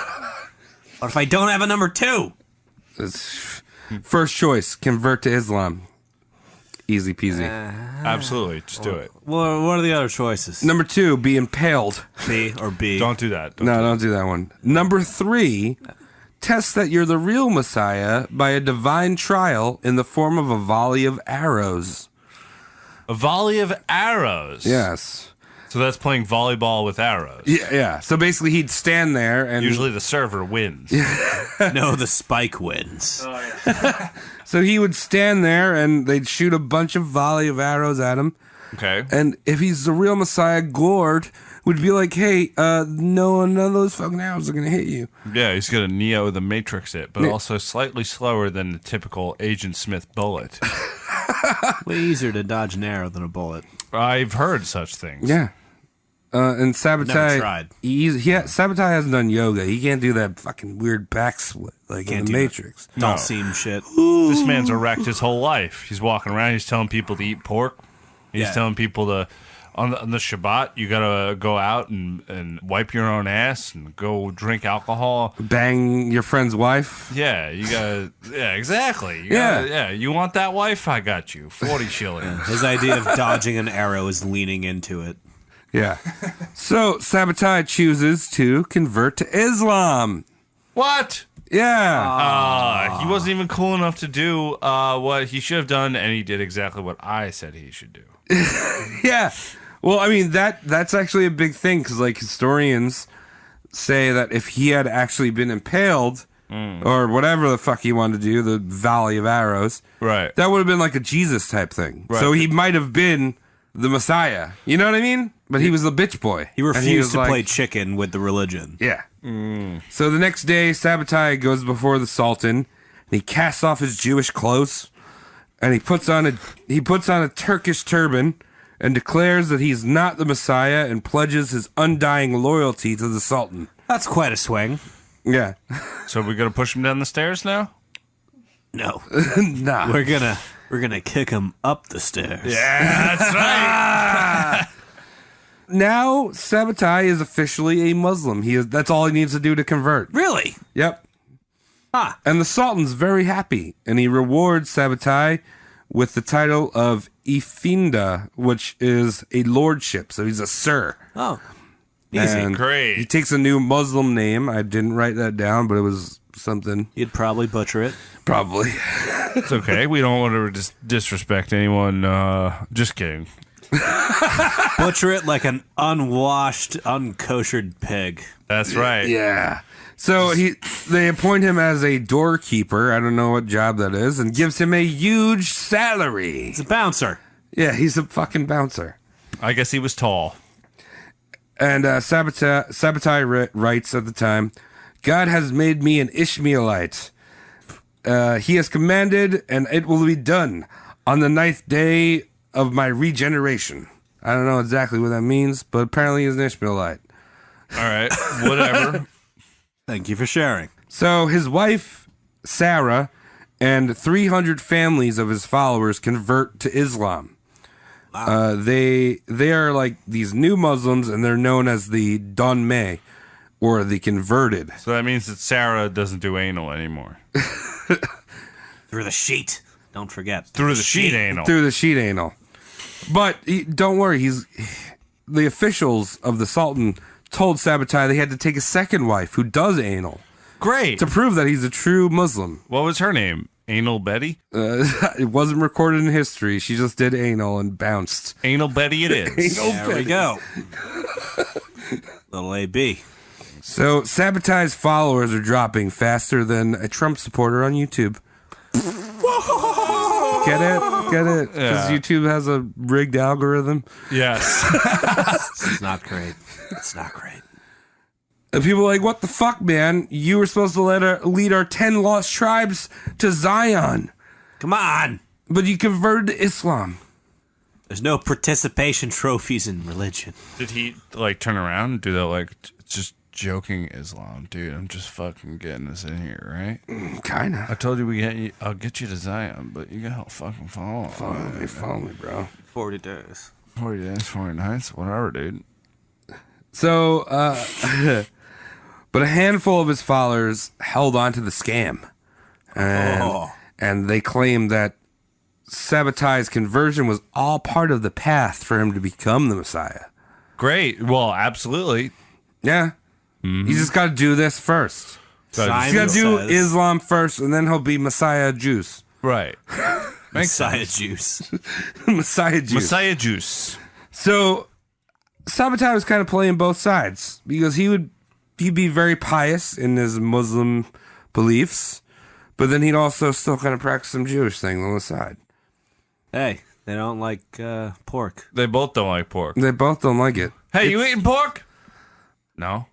What if I don't have a number 2? First choice, convert to Islam. Easy peasy. Absolutely. Just do it. Well, what are the other choices? Number 2, be impaled. B or B? Don't do that. Don't do that one. Number 3, test that you're the real Messiah by a divine trial in the form of a volley of arrows. A volley of arrows. Yes. So that's playing volleyball with arrows. Yeah. So basically he'd stand there and... Usually the server wins. No, the spike wins. So he would stand there and they'd shoot a bunch of volley of arrows at him. Okay. And if he's the real Messiah, Gord would be like, hey, no, none of those fucking arrows are going to hit you. Yeah, he's going to Neo the Matrix it, but also slightly slower than the typical Agent Smith bullet. Way easier to dodge an arrow than a bullet. I've heard such things. Yeah. And Sabbatai, Never tried. Sabbatai hasn't done yoga. He can't do that fucking weird back split like in the Matrix. Dalsim shit. This man's wrecked his whole life. He's walking around. He's telling people to eat pork. He's telling people to, on the Shabbat, you gotta go out and wipe your own ass and go drink alcohol. Bang your friend's wife. Yeah, you gotta. Yeah, exactly. You want that wife? I got you. 40 shillings. His idea of dodging an arrow is leaning into it. Yeah. So Sabbatai chooses to convert to Islam. What? Yeah. He wasn't even cool enough to do what he should have done, and he did exactly what I said he should do. Yeah. Well, I mean, that's actually a big thing, because, like, historians say that if he had actually been impaled, or whatever the fuck he wanted to do, the Valley of Arrows, Right. that would have been like a Jesus-type thing. Right. So he might have been the Messiah. You know what I mean? But he was the bitch boy. He And refused was to like- play chicken with the religion. Yeah. So the next day, Sabbatai goes before the Sultan, and he casts off his Jewish clothes, and he puts on a Turkish turban, and declares that he's not the Messiah, and pledges his undying loyalty to the Sultan. That's quite a swing. Yeah. So we're gonna push him down the stairs now? No. Nah. We're gonna kick him up the stairs. Yeah, that's right. Now Sabbatai is officially a Muslim. That's all he needs to do to convert. Really? Yep. Ah. And the Sultan's very happy, and he rewards Sabbatai with the title of Ifinda, which is a lordship. So he's a sir. Oh. Easy, And great. He takes a new Muslim name. I didn't write that down, but it was something. You'd probably butcher it. Probably. It's okay. We don't want to disrespect anyone. Just kidding. Butcher it like an unwashed, unkoshered pig. That's right. Yeah. So they appoint him as a doorkeeper. I don't know what job that is, and gives him a huge salary. He's a bouncer. Yeah, he's a fucking bouncer. I guess he was tall. And Sabbatai writes at the time, God has made me an Ishmaelite. He has commanded, and it will be done on the 9th day of my regeneration. I don't know exactly what that means, but apparently he's an Ishmaelite. All right, whatever. Thank you for sharing. So his wife, Sarah, and 300 families of his followers convert to Islam. Wow. They are like these new Muslims, and they're known as the Donmei, or the converted. So that means that Sarah doesn't do anal anymore. Through the sheet. Don't forget. Through the sheet anal. Through the sheet anal. But don't worry, the officials of the Sultan told Sabbatai they had to take a second wife who does anal Great. to prove that he's a true Muslim. What was her name? Anal Betty? It wasn't recorded in history. She just did anal and bounced. Anal Betty it is. Anal There we Betty. go. Little AB. So Sabbatai's followers are dropping faster than a Trump supporter on YouTube. Get it? Get it? Because YouTube has a rigged algorithm. Yes. It's not great. It's not great. And people are like, what the fuck, man? You were supposed to lead our 10 lost tribes to Zion. Come on. But you converted to Islam. There's no participation trophies in religion. Did he like turn around and do that? Like just joking Islam, dude. I'm just fucking getting us in here, right? Kinda. I told you I'll get you to Zion, but you gotta fucking follow. Follow me, bro. 40 days. 40 days, 40 nights, whatever, dude. So, but a handful of his followers held on to the scam, and they claimed that Sabbatai's conversion was all part of the path for him to become the Messiah. Great. Well, absolutely. Yeah. Mm-hmm. He's just got to do this first. He's got to do Islam first, and then he'll be Messiah juice. Right. Messiah juice. Messiah juice. Messiah juice. So Sabbatai was kind of playing both sides because he'd be very pious in his Muslim beliefs, but then he'd also still kind of practice some Jewish things on the side. Hey, they don't like pork. They both don't like pork. They both don't like it. Hey, you eating pork? No.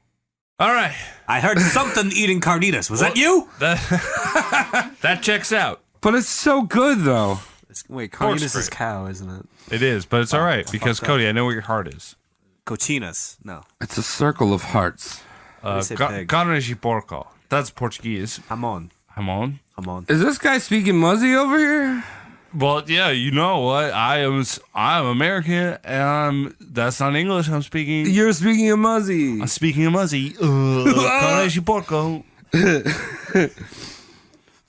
All right. I heard something eating carnitas. Was that you? That checks out. But it's so good, though. Wait, Pork's carnitas is great. cow, isn't it? It is, but it's all right because, Cody, I know where your heart is. Cochinas. No. It's a circle of hearts. say pig. Carne de porco. That's Portuguese. Hamon. Hamon. Is this guy speaking Muzzy over here? Well, yeah, you know what? I'm American, and that's not English. I'm speaking. You're speaking of Muzzy. I'm speaking of Muzzy. Carne de porco.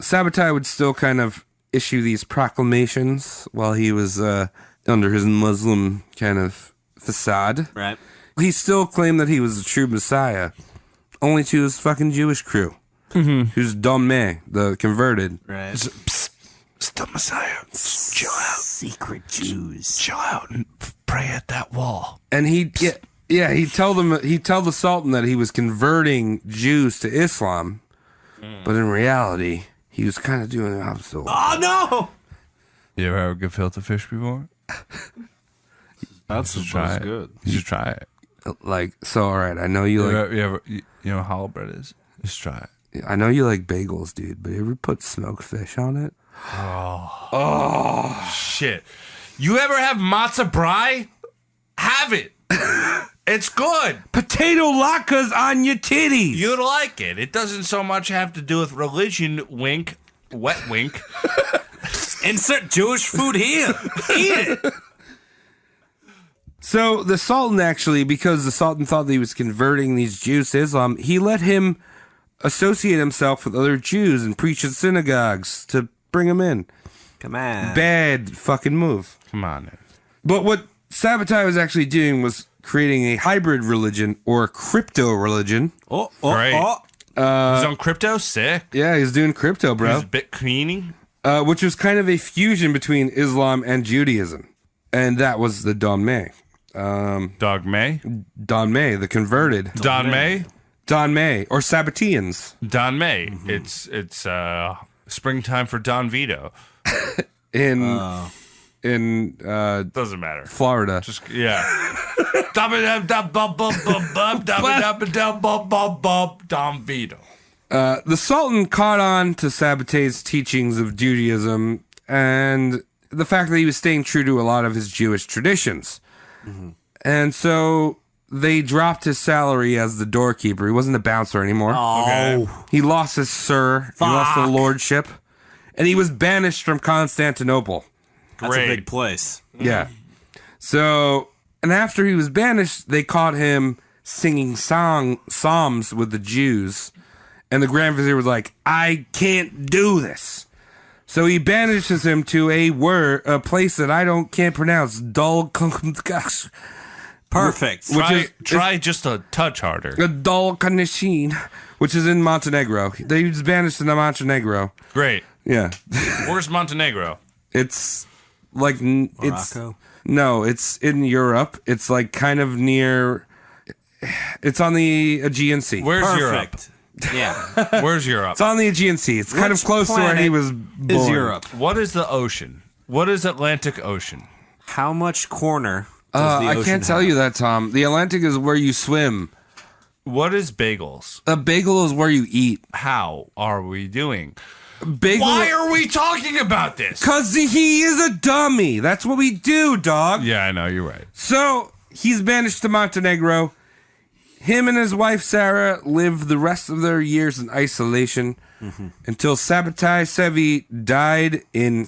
Sabbatai would still kind of issue these proclamations while he was under his Muslim kind of facade. Right. He still claimed that he was a true Messiah, only to his fucking Jewish crew, who's Domme, the converted. Right. It's the Messiah. Chill out. Secret Jews. Chill out and pray at that wall. And he'd tell the Sultan that he was converting Jews to Islam, but in reality, he was kind of doing the opposite. Oh, no! You ever had a gefilte fish before? That's good. You should try it. Like, so, all right, I know you like... You know what hollow bread is? Just try it. I know you like bagels, dude, but you ever put smoked fish on it? Oh, shit. You ever have matzo brie? Have it. It's good. Potato latkes on your titties. You'd like it. It doesn't so much have to do with religion, wink, wet wink. Insert Jewish food here. Eat it. So the Sultan actually, because the Sultan thought that he was converting these Jews to Islam, he let him associate himself with other Jews and preach in synagogues to bring them in. Come on. Bad fucking move. Come on, man. But what Sabbatai was actually doing was creating a hybrid religion or a crypto religion. Great. He's on crypto? Sick. Yeah, he's doing crypto, bro. He's Bitcoining? Which was kind of a fusion between Islam and Judaism. And that was the Donme. Donme, the converted. Donme? Donme, or Sabbatians. Donme. It's springtime for Don Vito. In Doesn't matter. Florida. Just, yeah. Don Vito. The Sultan caught on to Sabbatai's teachings of Judaism and the fact that he was staying true to a lot of his Jewish traditions. And so they dropped his salary as the doorkeeper. He wasn't a bouncer anymore. Okay. He lost his sir. He lost the lordship. And he was banished from Constantinople. That's a big place. Yeah. So, and after he was banished, they caught him singing psalms with the Jews. And the Grand Vizier was like, I can't do this. So he banishes him to a place that can't pronounce. Perfect. Try just a touch harder. Dalkanishin, which is in Montenegro. They was banished to Montenegro. Great. Yeah. Where's Montenegro? It's like Morocco? No, it's in Europe. It's like kind of near. It's on the Aegean Sea. Where's Perfect. Yeah. Where's Europe? It's on the Aegean Sea. It's kind of Which close to where he planet was born. Is Europe? What is the ocean? What is Atlantic Ocean? How much corner does the I ocean can't tell have? you that, Tom. The Atlantic is where you swim. What is bagels? A bagel is where you eat. How are we doing? Bagel. Why are we talking about this? Because he is a dummy. That's what we do, dog. Yeah, I know, you're right. So he's banished to Montenegro. Him and his wife Sarah live the rest of their years in isolation until Sabbatai Zevi died in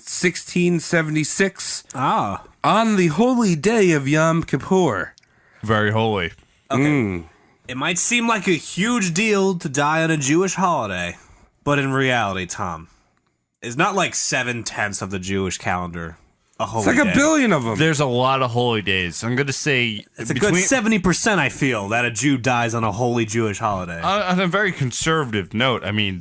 1676 on the holy day of Yom Kippur. Very holy. It might seem like a huge deal to die on a Jewish holiday, but in reality, Tom, it's not like 7/10 of the Jewish calendar a holy It's like day. a billion of them. There's a lot of holy days. I'm going to say It's a good 70%, I feel, that a Jew dies on a holy Jewish holiday. On a very conservative note, I mean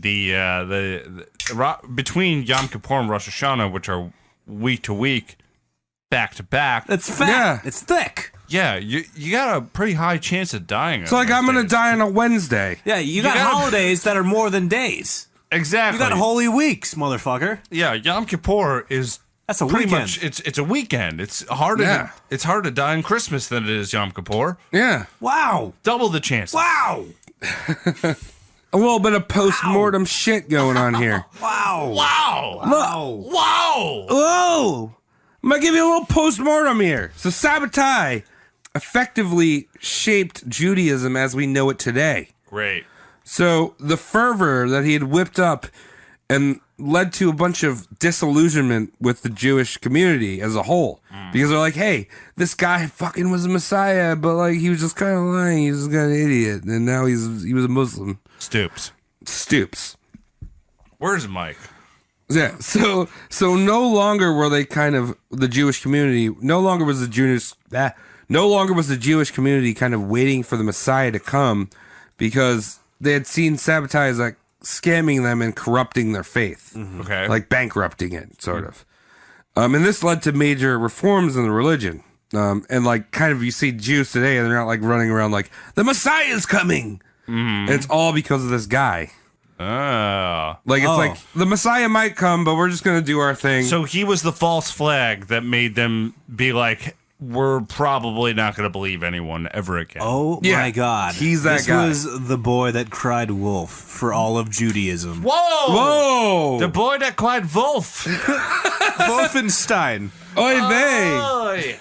between Yom Kippur and Rosh Hashanah, which are week to week, back to back. It's fat. Yeah. It's thick. Yeah, you got a pretty high chance of dying. It's like I'm going to die on a Wednesday. Yeah, you got gotta- holidays that are more than days. Exactly. You got holy weeks, motherfucker. Yeah, Yom Kippur is That's a pretty weekend. much it's a weekend. It's harder. Yeah. It's harder to die on Christmas than it is Yom Kippur. Yeah. Wow. Double the chances. Wow. A little bit of post-mortem shit going on here. Wow. Wow! Wow. Wow! Whoa! I'm going to give you a little post-mortem here. So Sabbatai effectively shaped Judaism as we know it today. Great. So the fervor that he had whipped up and led to a bunch of disillusionment with the Jewish community as a whole. Because they're like, hey, this guy fucking was a Messiah, but like he was just kind of lying. He was just kind of an idiot. And now he was a Muslim. Stoops. Where's Mike? Yeah. So no longer were they kind of the Jewish community. No longer was the Jewish community kind of waiting for the Messiah to come, because they had seen Sabbatai as like scamming them and corrupting their faith, Okay. like bankrupting it, sort of. And this led to major reforms in the religion. And like kind of you see Jews today, and they're not like running around like the Messiah's coming. And it's all because of this guy. Oh. Like it's like the Messiah might come, but we're just gonna do our thing. So he was the false flag that made them be like, we're probably not going to believe anyone ever again. Oh Yeah, my God. he's that this guy. was the boy that cried wolf for all of Judaism. Whoa! Whoa! The boy that cried wolf. Wolfenstein. Oy vey. Oy.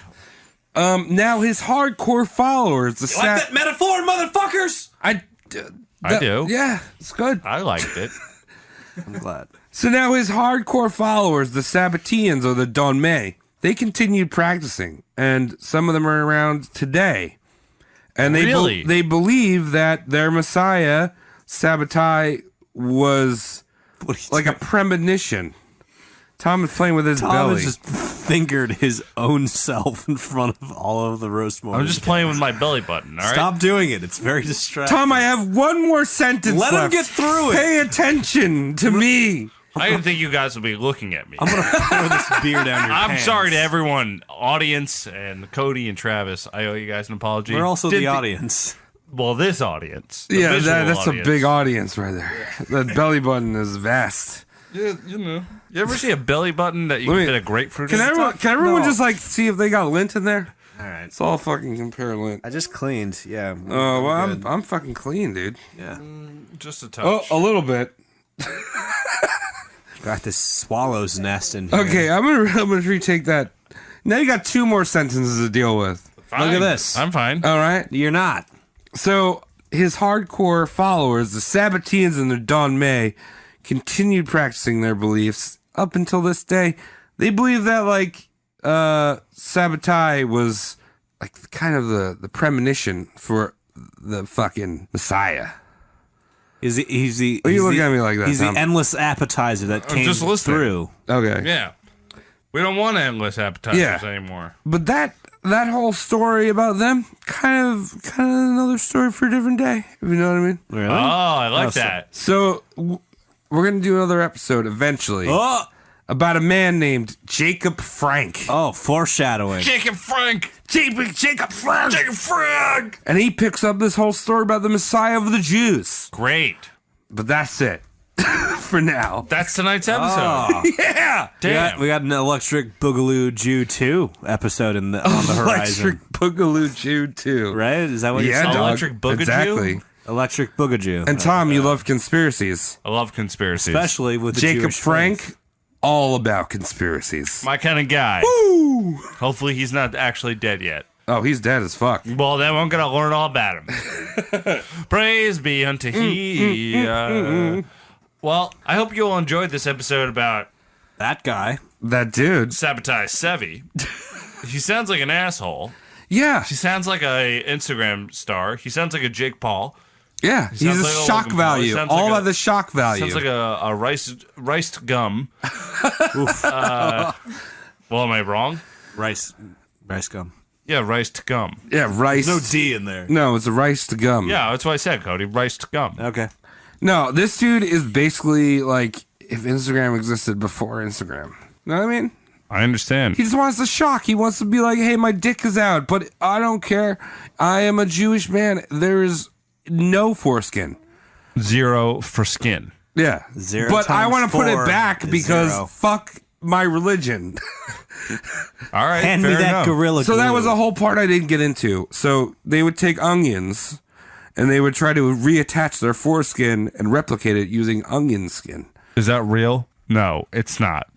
Now his hardcore followers, the Like that metaphor, motherfuckers? I do. Yeah, it's good. I liked it. I'm glad. So now his hardcore followers, the Sabbateans or the Donmei, they continued practicing, and some of them are around today. And they Really? they believe that their Messiah, Sabbatai, was What are you like a talking- premonition. Tom is playing with his Tom belly. has just fingered his own self in front of all of the roast morning. I'm just playing with my belly button, all right? Stop doing it. It's very distracting. Tom, I have one more sentence Let him left. get through it. Pay attention to me. I didn't think you guys would be looking at me. I'm going to pour this beer down your I'm pants. sorry to everyone, audience, and Cody and Travis. I owe you guys an apology. We're also Did the audience. Well, this audience. the Yeah, visual that's audience. a big audience right there. That belly button is vast. Yeah, you know. You ever see a belly button that you Let can me- fit a grapefruit Can in? everyone No. just like see if they got lint in there? All right. It's all fucking compare lint. I just cleaned. Yeah. Oh, well, good. I'm fucking clean, dude. Yeah. Just a touch. Oh, a little bit. Got this swallow's nest in here. Okay, I'm gonna retake that. Now you got two more sentences to deal with. Fine. look at this. I'm fine. All right. You're not. So his hardcore followers, the Sabbateans and the Donmei, continued practicing their beliefs up until this day. They believe that like Sabbatai was like kind of the premonition for the fucking Messiah. He's the. Are you looking at me like that, He's Tom? the endless appetizer that came just listening. through. Okay. Yeah. We don't want endless appetizers Yeah. anymore. But that whole story about them, kind of another story for a different day, if you know what I mean. Really? Oh, I like Oh, so- that. So we're gonna do another episode eventually Oh, about a man named Jacob Frank. oh, foreshadowing. Jacob Frank. Jacob Frank. Jacob Frank. And he picks up this whole story about the Messiah of the Jews. Great. But that's it for now. That's tonight's episode. Yeah. Damn. We got an Electric Boogaloo Jew 2 episode on the horizon. Electric Boogaloo Jew too. Right? Is that what you're Yeah, saying? dog. Electric Boogaloo? Exactly. Electric Boogajoo. And Tom, you love conspiracies. I love conspiracies. Especially with the Jacob Jewish Frank, faith. all about conspiracies. My kind of guy. Hopefully he's not actually dead yet. Oh, he's dead as fuck. Well, then I'm going to learn all about him. Praise be unto he. Well, I hope you all enjoyed this episode about That guy. That dude. Sabbatai Zevi. He sounds like an asshole. Yeah. He sounds like a Instagram star. He sounds like a Jake Paul. Yeah. He's sounds a like a shock Logan Paul. He value. sounds All like about a- the shock value. Sounds like a riced gum. Well, am I wrong? Rice gum. Yeah, riced gum. yeah, rice. No D in there. No, it's a rice to gum. Yeah, that's what I said, Cody. Riced gum. Okay. No, this dude is basically like if Instagram existed before Instagram. You know what I mean? I understand. He just wants to shock. He wants to be like, hey, my dick is out, but I don't care. I am a Jewish man. There is no foreskin. 0 for skin. Yeah. 0 But I times want to put 4 it back is because 0. fuck my religion. All right, Hand me fair that enough. gorilla So that glue. was a whole part I didn't get into. So they would take onions and they would try to reattach their foreskin and replicate it using onion skin. Is that real? No, it's not.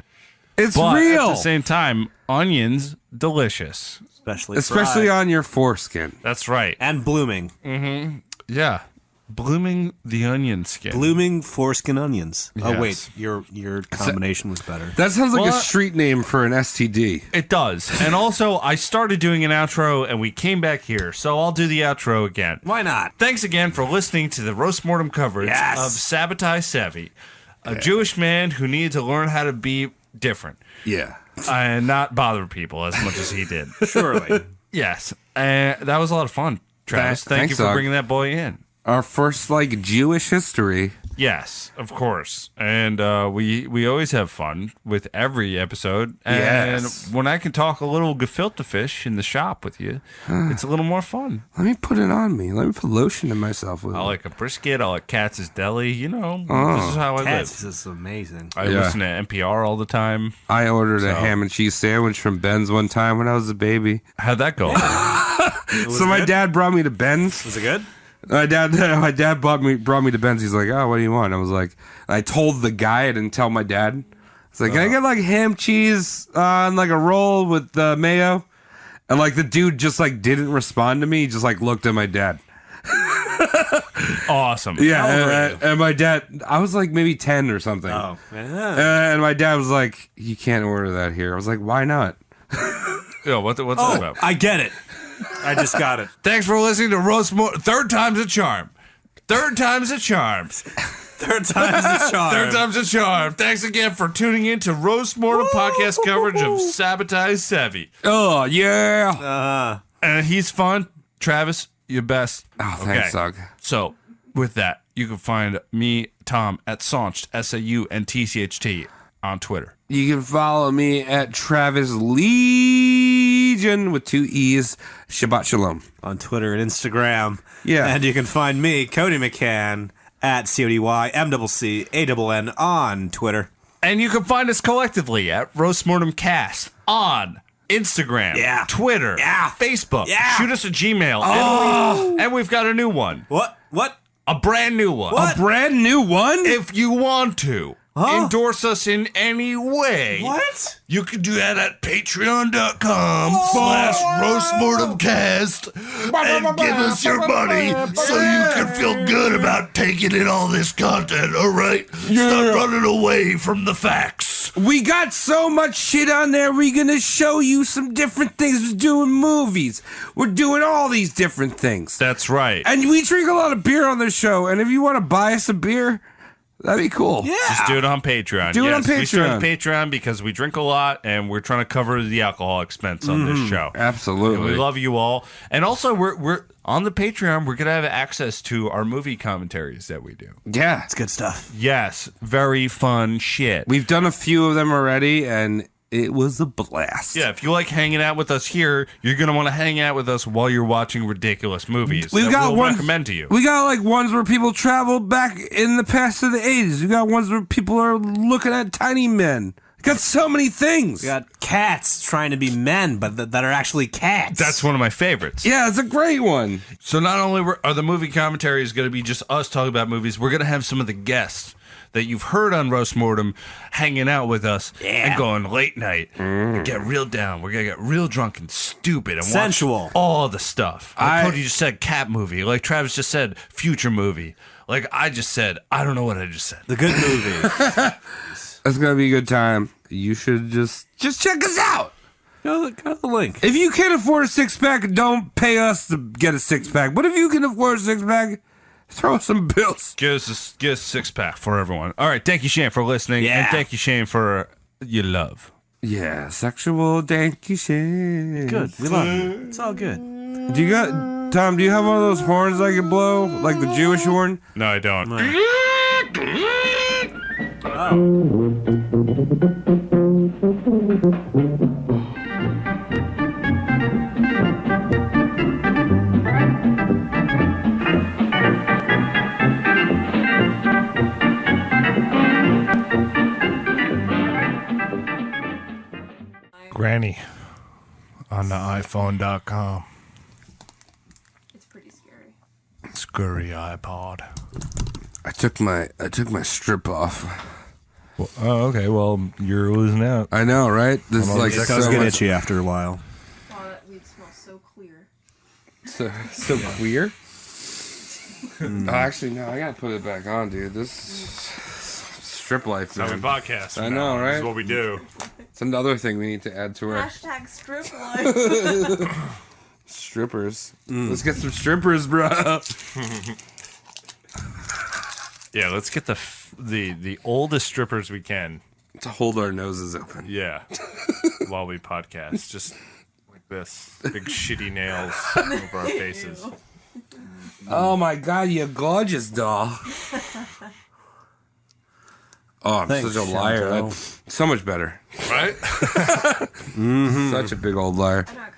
It's But real. at the same time, onions, delicious. Especially fried. on your foreskin. That's right. And blooming. Yeah. Blooming the onion skin. Blooming foreskin onions. Yes. Oh wait, your combination was better. That sounds like a What? street name for an STD. It does. And also, I started doing an outro and we came back here, so I'll do the outro again. Why not? Thanks again for listening to the roast mortem coverage Yes. of Sabbatai Zevi, a Jewish man who needed to learn how to be different Yeah. and not bother people as much as he did. Surely. Yes. That was a lot of fun, Travis. Thank Thanks, you for Doug. bringing that boy in. Our first, like, Jewish history. Yes, of course. And we always have fun with every episode. And Yes. when I can talk a little gefilte fish in the shop with you, it's a little more fun. Let me put it on me. Let me put lotion in myself with I it. like a brisket. I like Katz's Deli. You know, this is how I Cats live. is amazing. I Yeah. listen to NPR all the time. I ordered a So- ham and cheese sandwich from Ben's one time when I was a baby. How'd that go? So my dad brought me to Ben's. Was it good? My dad brought me to Ben's. He's like, "Oh, what do you want?" I was like, I told the guy. I didn't tell my dad. It's like, "Can I get like ham, cheese, and like a roll with mayo?" And like the dude just like didn't respond to me. He just like looked at my dad. Awesome. Yeah, and my dad. I was like maybe 10 or something. Oh. Yeah. And my dad was like, "You can't order that here." I was like, "Why not?" Yo, what's that about? I get it. I just got it. Thanks for listening to Roast More. Third time's a charm. Third time's a charm. Third time's the charm. Third time's a charm. Thanks again for tuning in to Roast Mortem podcast coverage of Sabbatai Zevi. Oh yeah. And he's fun. Travis, you're best. Oh, thanks, Doug. So, with that, you can find me, Tom, at Saunched, SAUNTCHT, on Twitter. You can follow me at Travis Legion with 2 E's. Shabbat Shalom. On Twitter and Instagram. Yeah. And you can find me, Cody McCann, at CODYMCCANN on Twitter. And you can find us collectively at Roast Mortem Cast on Instagram, Yeah. Twitter, Yeah. Facebook. Yeah. Shoot us a Gmail. And we've got a new one. What? A brand new one. What? A brand new one? If you want to endorse us in any way, What? you can do that at patreon.com/roastmortemcast and give us your money so you can feel good about taking in all this content, all right? Stop running away from the facts. We got so much shit on there. We're going to show you some different things. We're doing movies. We're doing all these different things. That's right. And we drink a lot of beer on this show. And if you want to buy us a beer, that'd be cool. Yeah. Just do it on Patreon. Do it on We started Patreon. Patreon because we drink a lot and we're trying to cover the alcohol expense on this show. Absolutely. We love you all. And also, we're on the Patreon, we're going to have access to our movie commentaries that we do. Yeah. It's good stuff. Yes, very fun shit. We've done a few of them already, and It was a blast. Yeah, if you like hanging out with us here, you're going to want to hang out with us while you're watching ridiculous movies. We've got we'll ones, recommend to you. We got like ones where people travel back in the past to the 80s. We got ones where people are looking at tiny men. We got so many things. We got cats trying to be men, but that are actually cats. That's one of my favorites. Yeah, it's a great one. So not only are the movie commentaries going to be just us talking about movies, we're going to have some of the guests that you've heard on Roast Mortem hanging out with us and going late night and get real down. We're going to get real drunk and stupid and sensual. watch all the stuff. Like Cody just said cat movie. Like Travis just said future movie. Like I just said, I don't know what I just said. The good movie. It's going to be a good time. You should just check us out. Go to the link. If you can't afford a six-pack, don't pay us to get a six-pack. But if you can afford a six-pack, throw some bills. Give us a six-pack for everyone. All right, thank you, Shane, for listening. Yeah. And thank you, Shane, for your love. Yeah, sexual thank you, Shane. Good. We love you. It's all good. Do you got, Tom, do you have one of those horns I can blow? Like the Jewish horn? No, I don't. Granny on the iPhone.com. It's pretty scary. Scurry iPod. I took my strip off. Well, oh, okay. Well, you're losing out. I know, right? This is like It does so get much, itchy after a while. Wow, that weed smells so clear. so queer. Oh, actually, no, I gotta put it back on, dude. This strip life, How we man. podcast. I know, This right? is what we do. It's another thing we need to add to our Hashtag strip life. strippers. Let's get some strippers, bro. Yeah, let's get the oldest strippers we can. To hold our noses open. Yeah, while we podcast, just like this, big shitty nails over our faces. Oh my god, you're gorgeous, doll. Oh, I'm Thanks, such a liar. Chantal. That's so much better. Right? Such a big old liar. I'm not